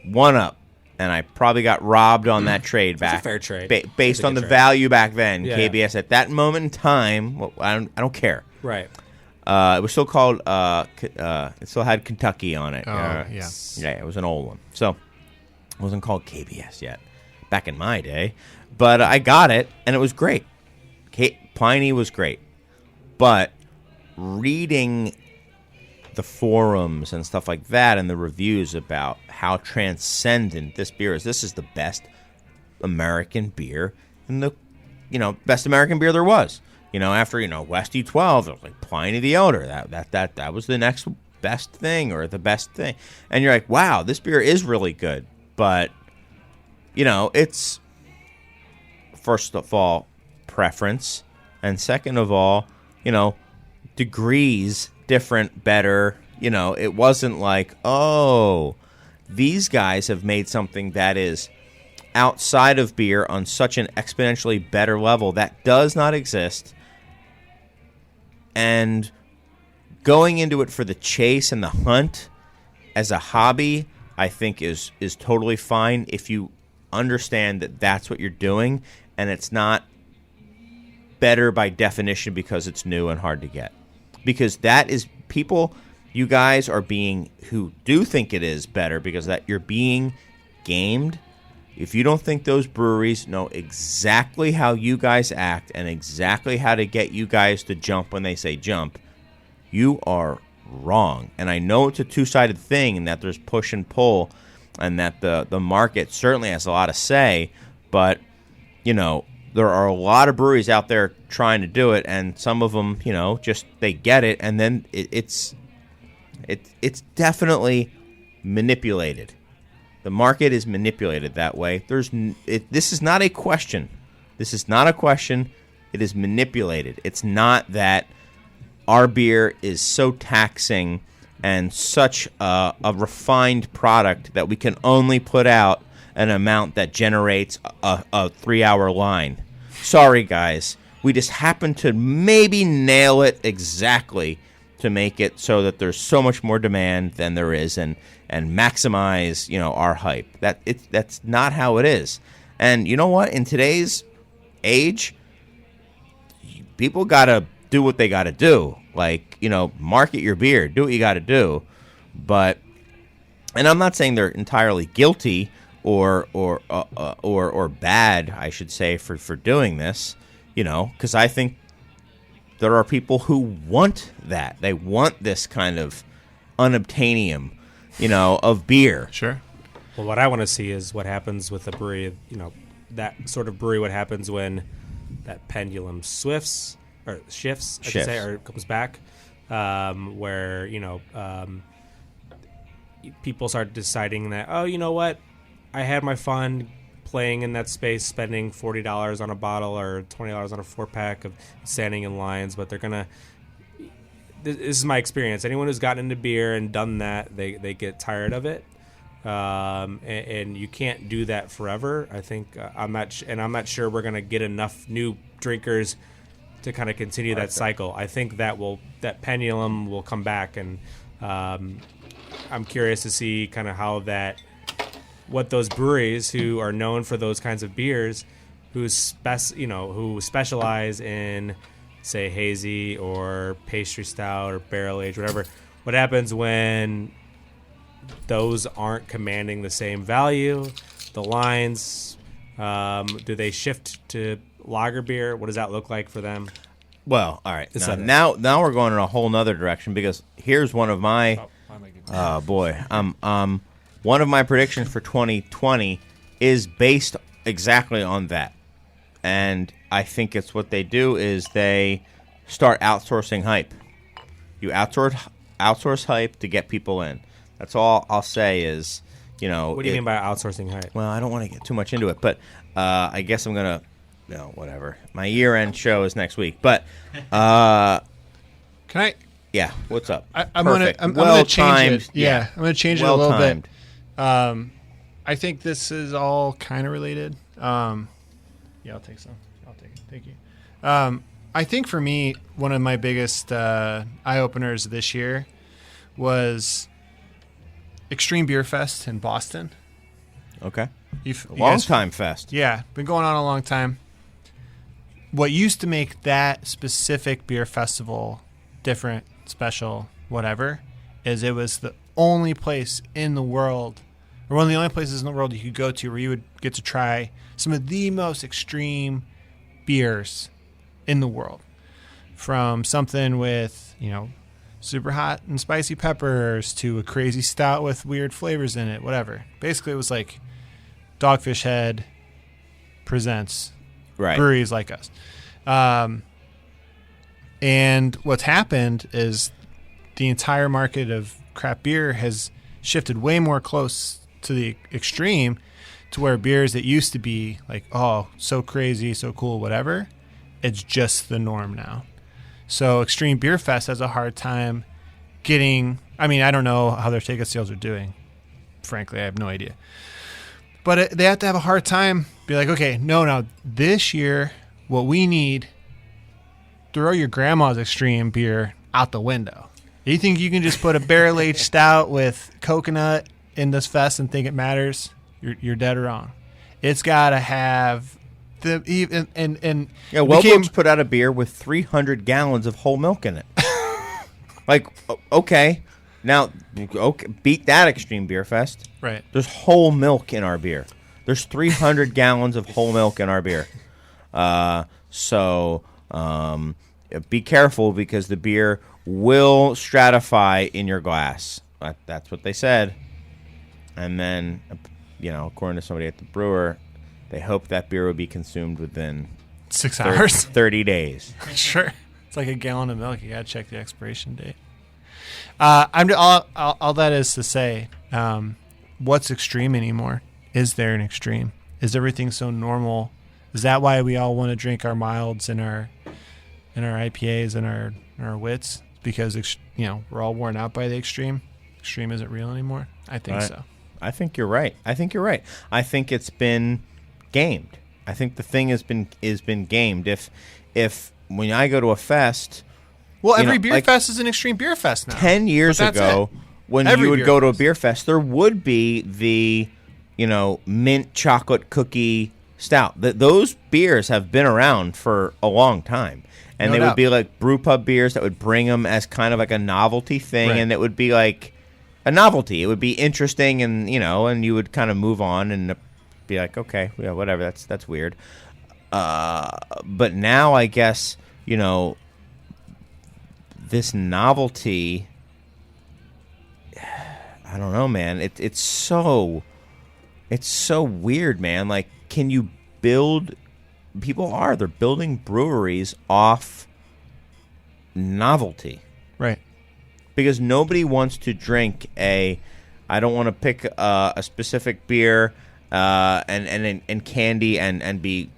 1-Up, and I probably got robbed on that trade back. It's a fair trade. Based on the value back then. Yeah. KBS at that moment in time, I don't care. Right. It was still called. It still had Kentucky on it. Yeah. Yeah, it was an old one. So it wasn't called KBS yet, back in my day. But I got it, and it was great. Pliny was great, but reading the forums and stuff like that and the reviews about how transcendent this beer is. This is the best American beer and the best American beer there was. After Westy 12, it was like Pliny the Elder. That was the next best thing or the best thing. And you're like, wow, this beer is really good. But it's first of all preference, and second of all, degrees different, better. It wasn't like, oh, these guys have made something that is outside of beer on such an exponentially better level that does not exist. And going into it for the chase and the hunt as a hobby, I think is totally fine if you understand that that's what you're doing, and it's not better by definition because it's new and hard to get. Because that is people, you guys are being, who do think it is better because that you're being gamed. If you don't think those breweries know exactly how you guys act and exactly how to get you guys to jump when they say jump, you are wrong. And I know it's a two-sided thing and that there's push and pull and that the market certainly has a lot to say, but, there are a lot of breweries out there trying to do it, and some of them, just they get it, and then it's definitely manipulated. The market is manipulated that way. This is not a question. This is not a question. It is manipulated. It's not that our beer is so taxing and such a refined product that we can only put out an amount that generates a 3-hour line. Sorry, guys. We just happen to maybe nail it exactly to make it so that there's so much more demand than there is, and maximize, our hype. That's not how it is. And you know what? In today's age, people gotta do what they gotta do. Like, market your beer, do what you gotta do. But, and I'm not saying they're entirely guilty or bad, I should say, for doing this. Because I think there are people who want that. They want this kind of unobtainium, of beer. Sure. Well, what I want to see is what happens with a brewery, that sort of brewery, what happens when that pendulum shifts, I should say, or comes back, where, people start deciding that, oh, you know what, I had my fun playing in that space, spending $40 on a bottle or $20 on a 4-pack of standing in lines, but they're gonna. This is my experience. Anyone who's gotten into beer and done that, they get tired of it, and you can't do that forever. I think I'm not sure we're gonna get enough new drinkers to kind of continue that cycle. I think that pendulum will come back, and I'm curious to see kind of how what those breweries who are known for those kinds of beers, who specialize in, say, hazy or pastry stout or barrel aged, whatever. What happens when those aren't commanding the same value? The lines, do they shift to lager beer? What does that look like for them? Well, all right. Now we're going in a whole nother direction, because here's one of my. Oh boy, one of my predictions for 2020 is based exactly on that. And I think it's what they do is they start outsourcing hype. You outsource hype to get people in. That's all I'll say is, What do you mean by outsourcing hype? Well, I don't want to get too much into it, but I guess I'm going to, whatever. My year-end show is next week. But can I? Yeah, what's up? I'm going to change it. Yeah, I'm going to change it a little bit. I think this is all kind of related. I'll take some. I'll take it. Thank you. I think for me, one of my biggest eye-openers this year was Extreme Beer Fest in Boston. Okay. Long time fest. Yeah, been going on a long time. What used to make that specific beer festival different, special, whatever, is it was the only place in the world, or one of the only places in the world you could go to where you would get to try some of the most extreme beers in the world. From something with, super hot and spicy peppers to a crazy stout with weird flavors in it, whatever. Basically, it was like Dogfish Head presents breweries like us. And what's happened is the entire market of craft beer has shifted way more close to the extreme, to where beers that used to be like, oh, so crazy, so cool, whatever, it's just the norm now. So Extreme Beer Fest has a hard time getting, I don't know how their ticket sales are doing. Frankly, I have no idea. But they have to have a hard time, be like, okay, no, this year, what we need, throw your grandma's extreme beer out the window. You think you can just put a barrel-aged stout with coconut in this fest and think it matters? You're dead wrong. It's got to have Wellbrook's put out a beer with 300 gallons of whole milk in it. Like, okay, now, beat that Extreme Beer Fest. Right. There's whole milk in our beer. There's 300 gallons of whole milk in our beer. So be careful, because the beer will stratify in your glass. That's what they said. And then, according to somebody at the brewer, they hope that beer will be consumed within 6 hours, 30 days. Sure. It's like a gallon of milk. You got to check the expiration date. All that is to say, what's extreme anymore? Is there an extreme? Is everything so normal? Is that why we all want to drink our milds and our IPAs and our wits? Because we're all worn out by the extreme. Extreme isn't real anymore. I think Right. so. I think you're right. I think it's been gamed. I think the thing has been gamed. If when I go to a fest, Well, you every know, beer like fest is an extreme beer fest now. 10 years But that's ago, it. when Every you would beer go to a fest. beer fest, there would be the, mint chocolate cookie stout. Those beers have been around for a long time. And No they doubt. would be like brew pub beers that would bring them as kind of like a novelty thing. Right. And it would be like a novelty. It would be interesting and, and you would kind of move on and be like, okay, yeah, whatever. That's weird. But now I guess, this novelty, I don't know, man. It's so weird, man. Like, can you build? They're building breweries off novelty Right. because nobody wants to drink I don't want to pick a specific beer and candy and be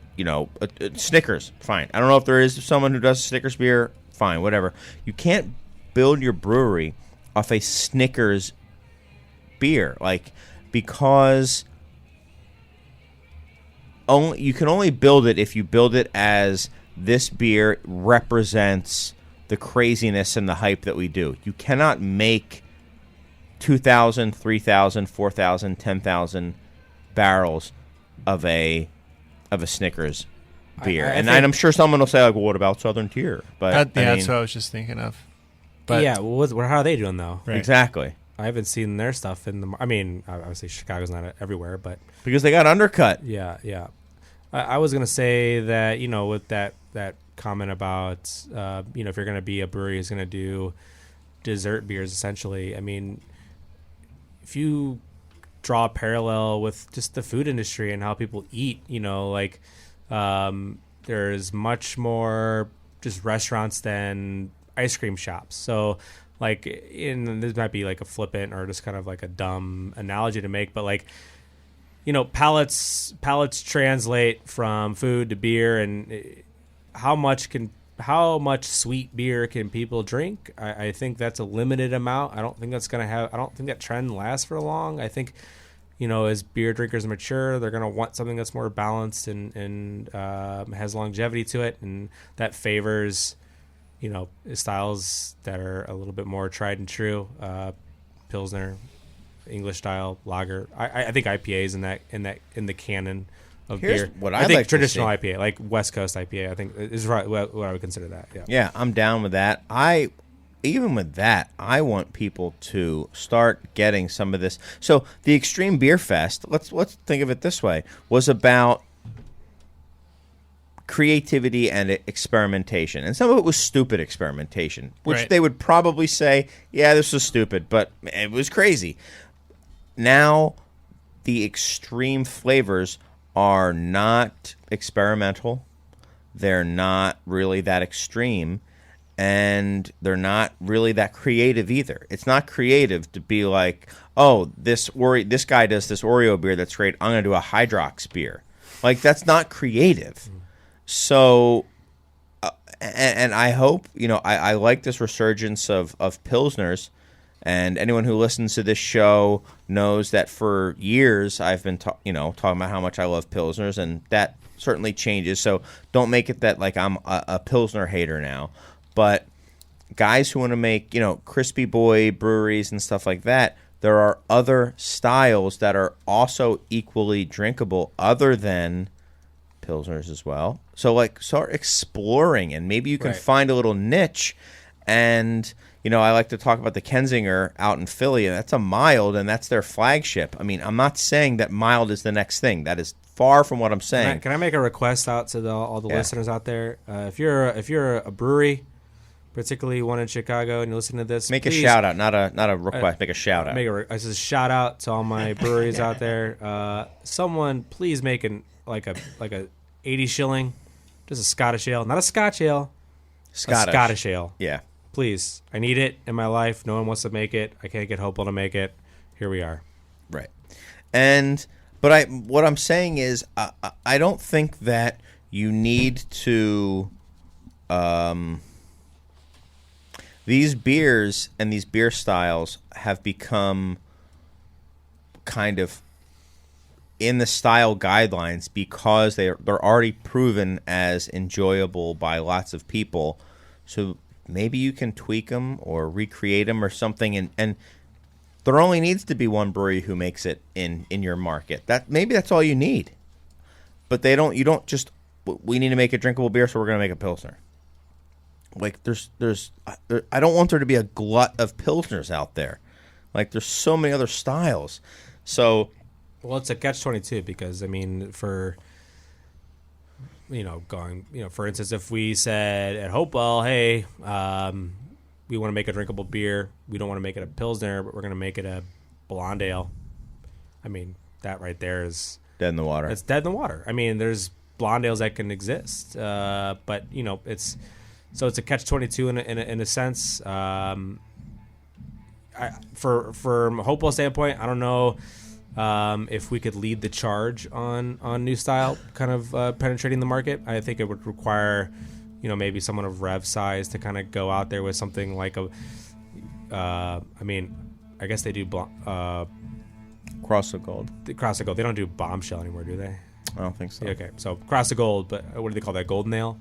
Snickers. Fine. I don't know if there is someone who does Snickers beer. Fine, whatever. You can't build your brewery off a Snickers beer, because you can only build it if you build it as this beer represents the craziness and the hype that we do. You cannot make 2,000, 3,000, 4,000, 10,000 barrels of a Snickers beer. I think- I'm sure someone will say, well, what about Southern Tier? But That's what I was just thinking of. But yeah, how are they doing though? Right. exactly. I haven't seen their stuff in the. I mean, obviously Chicago's not everywhere, but Because they got undercut. yeah. I was gonna say that with that comment about if you're gonna be a brewery who's gonna do dessert beers, essentially. I mean, if you draw a parallel with just the food industry and how people eat, there's much more just restaurants than ice cream shops. So this might be like a flippant or just kind of like a dumb analogy to make, but palates translate from food to beer, and how much sweet beer can people drink? I think that's a limited amount. I don't think that trend lasts for long. I think, as beer drinkers mature, they're going to want something that's more balanced and has longevity to it, and that favors styles that are a little bit more tried and true, Pilsner, English style, lager. I think IPAs in the canon of Here's beer. what I I'd think like to traditional see. IPA, like West Coast IPA, I think is right what I would consider that. Yeah. Yeah, I'm down with that. Even with that, I want people to start getting some of this. So the Extreme Beer Fest, let's think of it this way, was about creativity and experimentation. And some of it was stupid experimentation, which Right. they would probably say, yeah, this was stupid, but it was crazy. Now, the extreme flavors are not experimental. They're not really that extreme. And they're not really that creative either. It's not creative to be like, oh, this guy does this Oreo beer that's great. I'm going to do a Hydrox beer. That's not creative. So, and I hope, I like this resurgence of Pilsners. And anyone who listens to this show knows that for years I've been talking about how much I love Pilsners. And that certainly changes. So don't make it that I'm a Pilsner hater now. But guys who want to make, crispy boy breweries and stuff like that, there are other styles that are also equally drinkable other than Pilsners as well. So, start exploring, and maybe you can Right. find a little niche. And, I like to talk about the Kensinger out in Philly, and that's a mild, and that's their flagship. I mean, I'm not saying that mild is the next thing. That is far from what I'm saying. Can I make a request out to all the Yeah. listeners out there? If you're a brewery, particularly one in Chicago, and you listen to this, Make please, a shout out, not a request. Make a shout out. I said shout out to all my breweries out there. Someone please make a 80 shilling, just a Scottish ale, not a Scotch ale, a Scottish ale. Yeah. Please, I need it in my life. No one wants to make it. I can't get Hopewell to make it. Here we are. Right. But what I'm saying is, I don't think that you need to these beers and these beer styles have become kind of in the style guidelines because they're already proven as enjoyable by lots of people. So maybe you can tweak them or recreate them or something, and there only needs to be one brewery who makes it in your market. Maybe that's all you need. But you don't just, we need to make a drinkable beer, so we're going to make a Pilsner. Like I don't want there to be a glut of Pilsners out there. Like there's so many other styles. So, well, it's a catch-22 because I mean, for for instance, if we said at Hopewell, hey, we want to make a drinkable beer, we don't want to make it a Pilsner, but we're going to make it a blonde ale. I mean, that right there is dead in the water. It's dead in the water. I mean, there's blonde ales that can exist, but it's a catch-22 in a sense. From Hopewell standpoint, I don't know if we could lead the charge on new style kind of penetrating the market. I think it would require, maybe someone of Rev size to kind of go out there with something like I guess they do Cross the Gold. Cross the Gold. They don't do Bombshell anymore, do they? I don't think so. Okay, so Cross the Gold, but what do they call that? Golden Ale.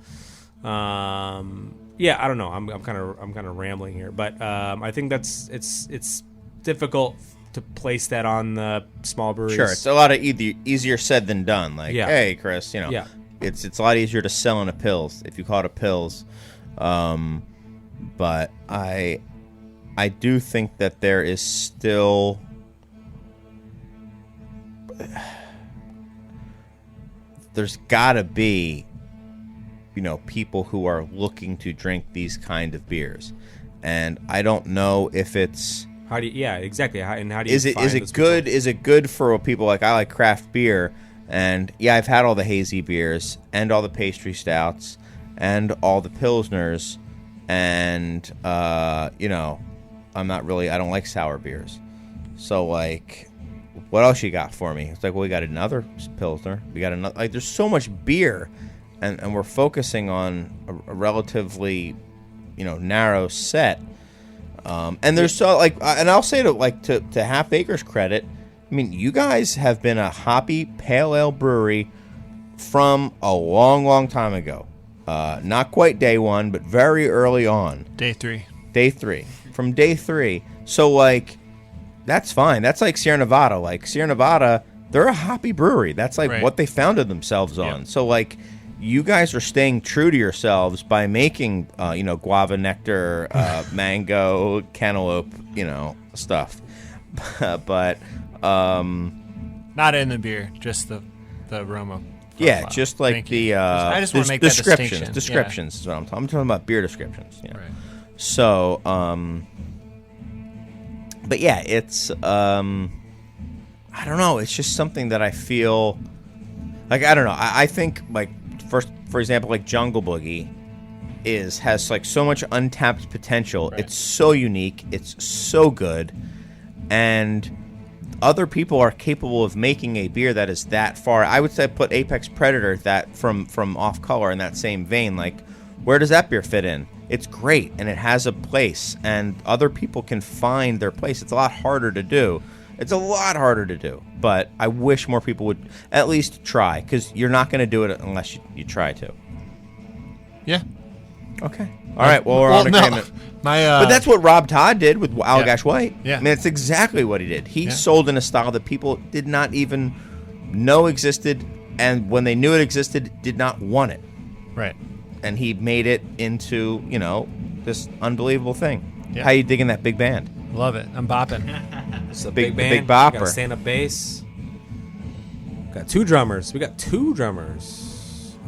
Yeah, I don't know. I'm kind of rambling here, but I think it's difficult to place that on the small breweries. Sure, it's a lot of easier said than done. Like, hey, Chris, it's a lot easier to sell in a Pils if you call it a Pils. But I do think that there is still there's got to be people who are looking to drink these kind of beers, and I don't know if it's exactly. How do you is it good? Is it good for people like I like craft beer? And I've had all the hazy beers and all the pastry stouts and all the Pilsners, and I'm not really, I don't like sour beers. So like, what else you got for me? It's like, well, we got another Pilsner. We got another, like, there's so much beer, and we're focusing on a relatively, narrow set. And there's so like, and I'll say to Half Acre's credit, I mean, you guys have been a hoppy pale ale brewery from a long, long time ago. Not quite day one, but very early on. Day three. From day three. So, like, that's fine. That's like Sierra Nevada. Like, Sierra Nevada, they're a hoppy brewery. That's like what they founded themselves on. Yep. So, like, you guys are staying true to yourselves by making, guava nectar, mango, cantaloupe, stuff. But not in the beer, just the aroma. Yeah, just like the I just want to make that distinction. Descriptions is what I'm talking about. Beer descriptions. Right. So, but yeah, it's I don't know. It's just something that I feel like, I don't know. I think, like, for example, like Jungle Boogie has like so much untapped potential. Right. It's so unique. It's so good, and other people are capable of making a beer that is that far. I would say put Apex Predator that from Off Color in that same vein. Like, where does that beer fit in? It's great, and it has a place, and other people can find their place. It's a lot harder to do. But I wish more people would at least try, because you're not going to do it unless you try to. Yeah. Okay. All right. Well, we're on agreement. But that's what Rob Todd did with Allagash White. Yeah. I mean, that's exactly what he did. He sold in a style that people did not even know existed, and when they knew it existed, did not want it. Right. And he made it into, this unbelievable thing. Yeah. How you digging that big band? Love it. I'm bopping. It's a big band. bopper. We got stand-up bass. Got two drummers.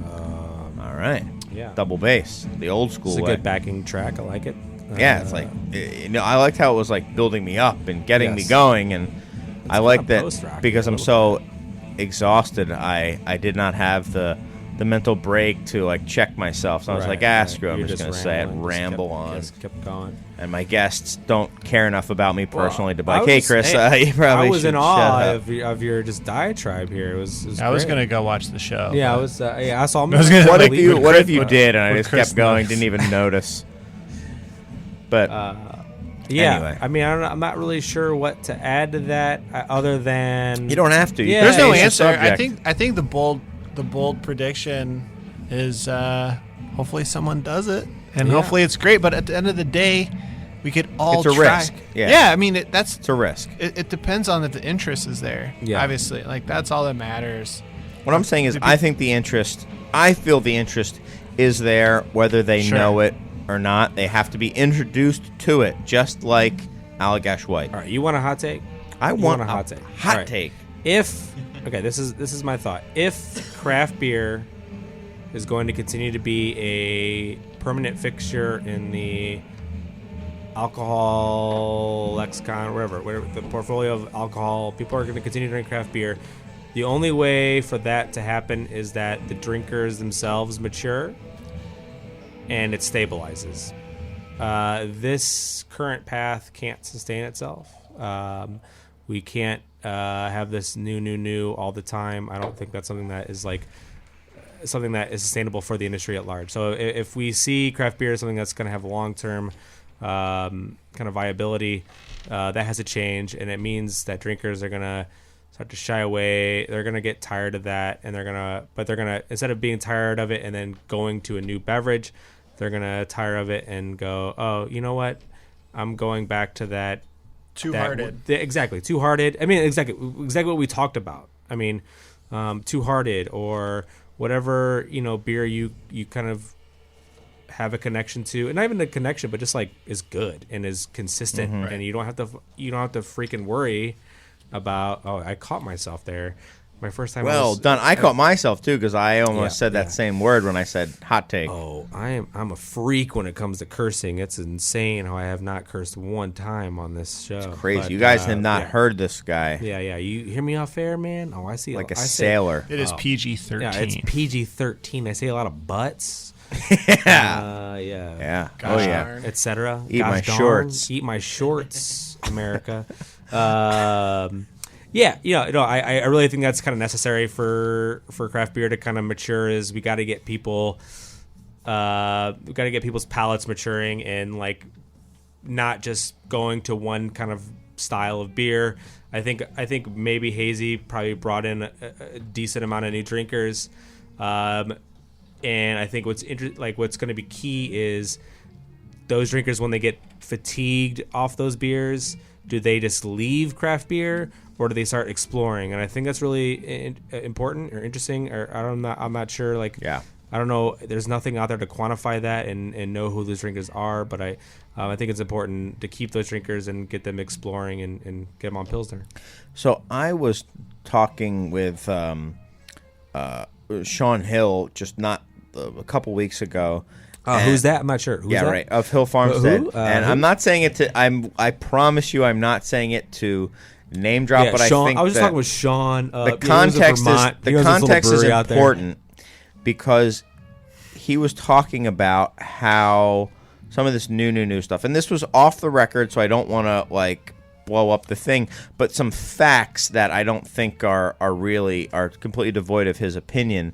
All right. Yeah. Double bass, the old school It's a way. good backing track. I like it. Yeah, it's like, I liked how it was like building me up and getting me going, and I like that because I'm so exhausted. I did not have the mental break to like check myself. So I was like, screw it, I'm just going to say it, ramble on. Just kept going. And my guests don't care enough about me personally to be like, hey, Chris, you probably I was should in awe shut up. of your just diatribe here. It was I was going to go watch the show. Yeah, I was. I saw. What if you did and I just kept going, didn't even notice? But Yeah, anyway. I mean, I'm not really sure what to add to that other than you don't have to. Yeah, There's no It's a answer. subject. I think the bold prediction is hopefully someone does it, and hopefully it's great. But at the end of the day, we could all It's a try. risk. Yeah. I mean, It's a risk. it depends on if the interest is there. Yeah. Obviously, like that's all that matters. What I'm saying is, I feel the interest is there, whether they Sure. know it or not. They have to be introduced to it, just like Allagash White. All right, you want a hot take? I You want a hot take. Hot All right. take. This is my thought. If craft beer is going to continue to be a permanent fixture in the alcohol lexicon, whatever the portfolio of alcohol, people are going to continue to drink craft beer. The only way for that to happen is that the drinkers themselves mature and it stabilizes. This current path can't sustain itself. We can't have this new all the time. I don't think that's something that is something that is sustainable for the industry at large. So if we see craft beer as something that's going to have long-term kind of viability, that has to change, and it means that drinkers are going to start to shy away. They're going to get tired of that, and they're going to instead of being tired of it and then going to a new beverage, they're going to tire of it and go, oh, you know what? I'm going back to that. Two-hearted. Exactly. Two-hearted. I mean, exactly what we talked about. I mean, Two-Hearted or whatever, beer you kind of have a connection to, and not even a connection, but just like is good and is consistent, and you don't have to freaking worry about, oh, I caught myself there. My first time. Well done. I caught myself too, because I almost said that same word when I said hot take. Oh, I'm a freak when it comes to cursing. It's insane how I have not cursed one time on this show. It's crazy. But, you guys have not heard this guy. Yeah. You hear me off air, man? Oh, I see. Like a I say- sailor. It is PG-13. Yeah, it's PG-13. I say a lot of butts. Yeah. Yeah. Yeah. Gosh Oh yeah. darn. Etc. Eat my shorts. Eat my shorts, America. Yeah, I really think that's kind of necessary for craft beer to kind of mature. Is we got to get people's palates maturing and like not just going to one kind of style of beer. I think maybe hazy probably brought in a decent amount of new drinkers, and I think what's going to be key is those drinkers, when they get fatigued off those beers, do they just leave craft beer or do they start exploring? And I think that's really important or interesting. Or I'm not sure. Like, Yeah. I don't know. There's nothing out there to quantify that and know who those drinkers are. But I think it's important to keep those drinkers and get them exploring and get them on Pilsner. So I was talking with Sean Hill just not a couple weeks ago. Who's that? I'm not sure. Who's that? Right, of Hill Farmstead. Who? And Who? I'm not saying it to. I promise you, I'm not saying it to name drop. Yeah, but Sean, I think I was just that talking with Sean. the context is important important because he was talking about how some of this new stuff, and this was off the record, so I don't want to like blow up the thing, but some facts that I don't think are completely devoid of his opinion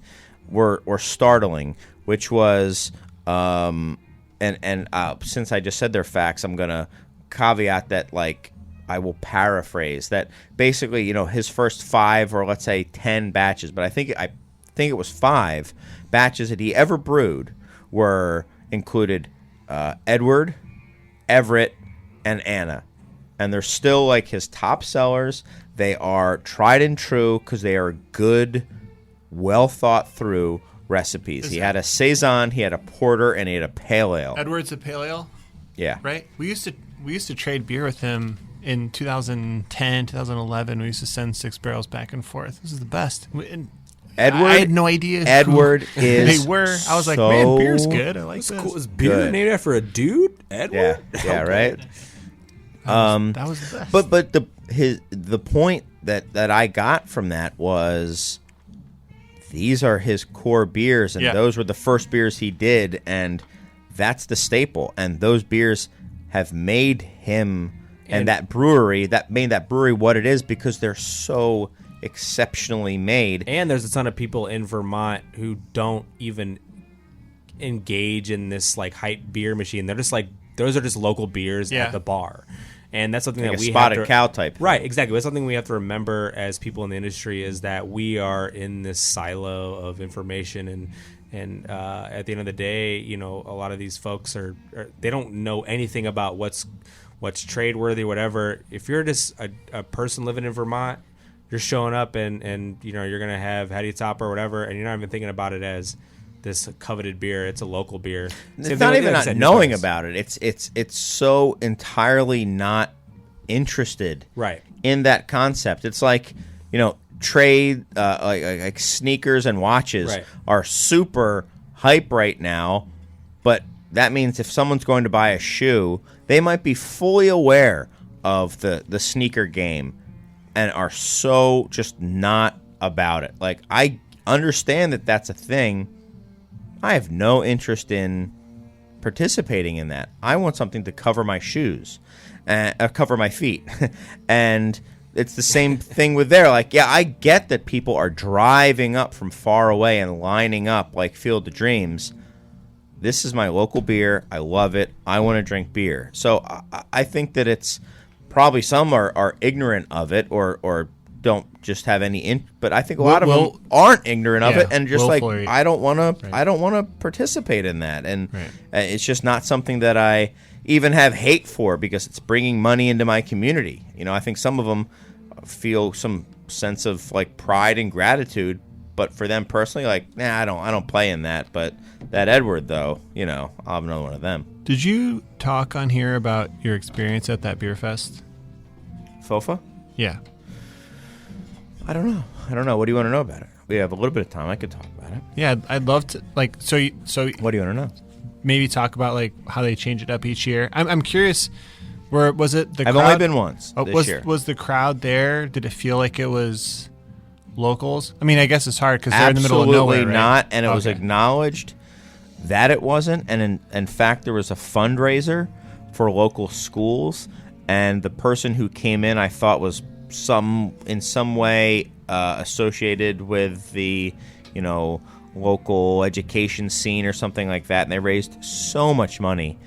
were startling, which was since I just said they're facts, I'm gonna caveat that like I will paraphrase that basically, his first 5 or let's say 10 batches, but I think it was 5 batches that he ever brewed included Edward, Everett, and Anna. And they're still like his top sellers. They are tried and true because they are good, well thought through recipes. He had a Saison, he had a porter, and he had a pale ale. Edward's a pale ale, Yeah. right? We used to trade beer with him in 2010, 2011. We used to send 6 barrels back and forth. This is the best. Edward, I had no idea. Edward who is they were. I was like, so man, beer's good. I like this. Cool. Is beer Good. named after a dude? Edward? Yeah, right. That was the best. But the point that I got from that was these are his core beers, and those were the first beers he did, and that's the staple. And those beers have made him and that brewery what it is because they're so exceptionally made. And there's a ton of people in Vermont who don't even engage in this like hype beer machine. They're just like those are just local beers Yeah. at the bar. And that's something Like that a we spotted have to, cow type. right? Exactly. That's something we have to remember as people in the industry is that we are in this silo of information, and at the end of the day, you know, a lot of these folks are they don't know anything about what's trade worthy, whatever. If you're just a person living in Vermont, you're showing up and you know you're gonna have Hattie Top or whatever, and you're not even thinking about it as this coveted beer. It's a local beer. It's not even not knowing about it. It's so entirely not interested Right. in that concept. It's like, you know, trade like sneakers and watches Right. are super hype right now, but that means if someone's going to buy a shoe, they might be fully aware of the sneaker game and are so just not about it. Like, I understand that that's a thing. I have no interest in participating in that. I want something to cover my shoes, cover my feet. And it's the same thing with there. Like, yeah, I get that people are driving up from far away and lining up like Field of Dreams. This is my local beer. I love it. I want to drink beer. So I think that it's probably some are ignorant of it or don't just have any but I think a lot of them aren't ignorant of it and just like I don't want to participate in that, and it's just not something that I even have hate for because it's bringing money into my community. You know, I think some of them feel some sense of like pride and gratitude, but for them personally, like, nah, I don't play in that. But that Edward, though, you know, I'll have another one of them. Did you talk on here about your experience at that beer fest? FOFA? Yeah. I don't know. What do you want to know about it? We have a little bit of time. I could talk about it. Yeah, I'd love to. Like, so what do you want to know? Maybe talk about like how they change it up each year. I'm curious. Where was it? I've only been once this year. Was the crowd there? Did it feel like it was locals? I mean, I guess it's hard because they're in the middle of nowhere. Absolutely not. And it was acknowledged that it wasn't. And in fact, there was a fundraiser for local schools, and the person who came in, I thought, was in some way associated with the, you know, local education scene or something like that, and they raised so much money.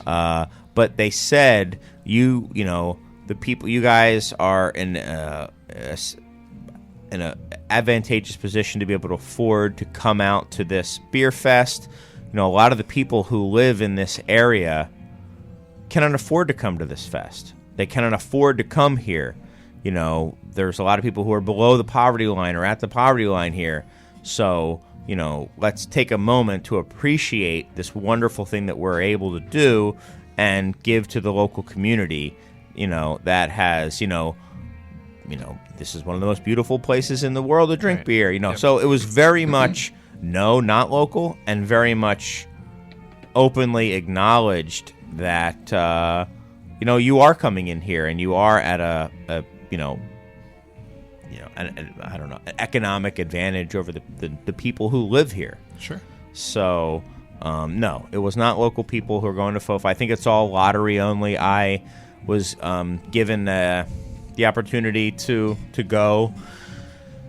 But they said, you know, the people, you guys are in an advantageous position to be able to afford to come out to this beer fest. You know, a lot of the people who live in this area cannot afford to come to this fest. They cannot afford to come here. You know, there's a lot of people who are below the poverty line or at the poverty line here. So, you know, let's take a moment to appreciate this wonderful thing that we're able to do and give to the local community, you know, that has, you know, this is one of the most beautiful places in the world to drink beer, you know. Yep. So it was very much, no, not local, and very much openly acknowledged that, you know, you are coming in here and you are at a I don't know, an economic advantage over the people who live here. Sure. So, no, it was not local people who are going to FOFA. I think it's all lottery only. I was given the opportunity to go,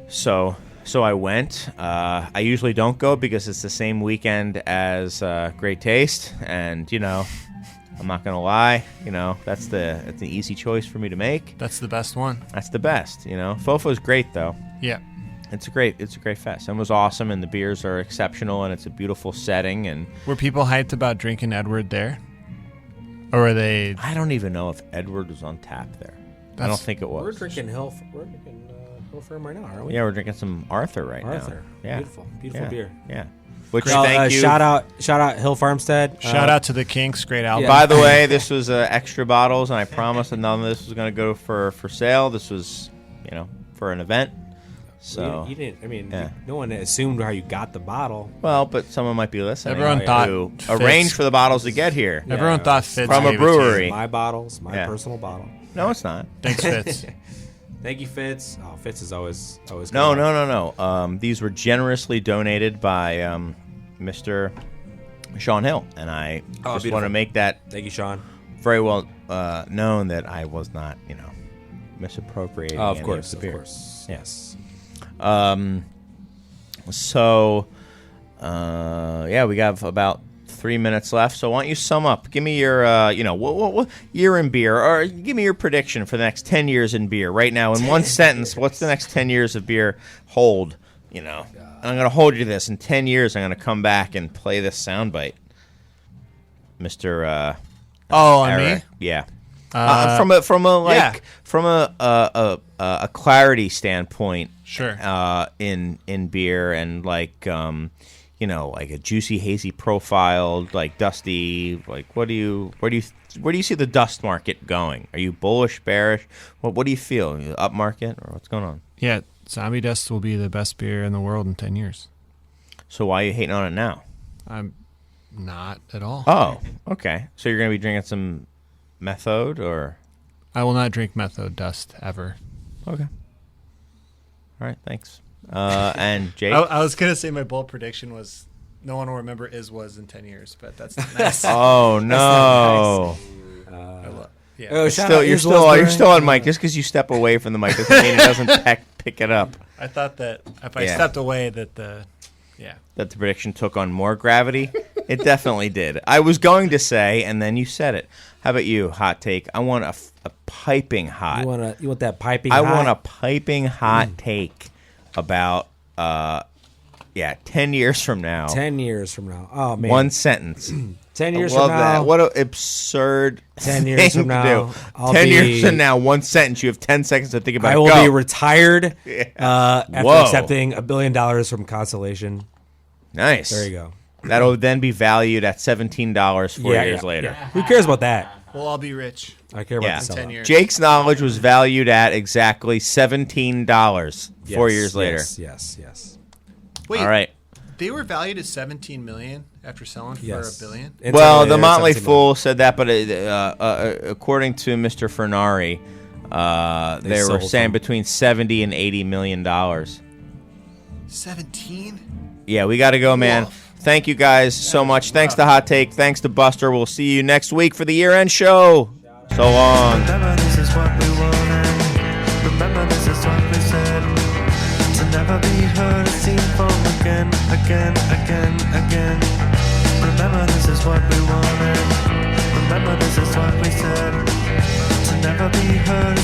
so I went. I usually don't go because it's the same weekend as Great Taste, and you know, I'm not gonna lie, you know, that's the easy choice for me to make. That's the best one. That's the best, you know. FOFA is great though. Yeah. It's a great fest. And it was awesome, and the beers are exceptional, and it's a beautiful setting. And were people hyped about drinking Edward there, or were they? I don't even know if Edward was on tap there. I don't think it was. We're drinking Hill Firm right now, aren't we? Yeah, we're drinking some Arthur right now. Arthur, yeah, beautiful beer. Yeah. Which thank you. Shout out Hill Farmstead. Shout out to the Kinks, great album. Yeah. By the way, this was extra bottles, and I promised that none of this was going to go for sale. This was, you know, for an event. So you didn't. I mean, no one assumed how you got the bottle. Well, but someone might be listening. Everyone thought to arrange for the bottles to get here. Yeah, everyone thought Fitz from a brewery. My bottles, my personal bottle. No, it's not. Thanks, Fitz. Thank you, Fitz. Oh, Fitz is always. No. These were generously donated by Mr. Sean Hill, and I just want to make that. Thank you, Sean. Very well known that I was not, you know, misappropriating. Of course, the beer. Of course. Yes. So, we got about 3 minutes left. So why don't you sum up? Give me your, what year in beer, or give me your prediction for the next 10 years in beer right now in one sentence. What's the next 10 years of beer hold? And I'm going to hold you to this. In 10 years, I'm going to come back and play this soundbite, Mr. On Eric. me? Yeah. From a clarity standpoint, Sure. In beer and like like a juicy hazy profile, like dusty, like where do you see the dust market going? Are you bullish, bearish? What do you feel? Up market, or what's going on? Yeah, Zombie Dust will be the best beer in the world in 10 years. So why are you hating on it now? I'm not at all. Oh, okay. So you're going to be drinking some Methode, or? I will not drink Methode Dust ever. Okay. All right, thanks. And Jake? I was going to say my bold prediction was no one will remember was in 10 years, but that's not nice. Oh, no. Yeah. You're still on mic. Just because you step away from the mic doesn't mean it doesn't pick it up. I thought that if I stepped away that the prediction took on more gravity. It definitely did. I was going to say, and then you said it. How about you? Hot take. I want a piping hot. You want that piping I hot? want a piping hot take about 10 years from now. 10 years from now. Oh, man. One sentence. 10 years I love from now. that. What an absurd 10 years thing from to now. do. 10 years from now, one sentence. You have 10 seconds to think about it. I will Go. be retired after Whoa. accepting $1 billion from Constellation. Nice. There you go. That'll then be valued at $17 4 years later. Yeah. Who cares about that? we'll all be rich. I care about Yeah. the sell 10 out. years. Jake's knowledge was valued at exactly $17 4 years later. Yes. Wait, All right. they were valued at $17 million after selling for Yes. $1 billion? Well, Internally, the they're Motley 17 Fool said that, but according to Mr. Fernari, they were sold saying them. between $70 and $80 million. 17? Yeah, we got to go, man. Woof. Thank you guys so much. Thanks to Hot Take. Thanks to Buster. We'll see you next week for the year-end show. So long. Remember this is what we wanted. Remember this is what we said. To never be heard or seen from again. Remember this is what we wanted. Remember this is what we said. To never be heard or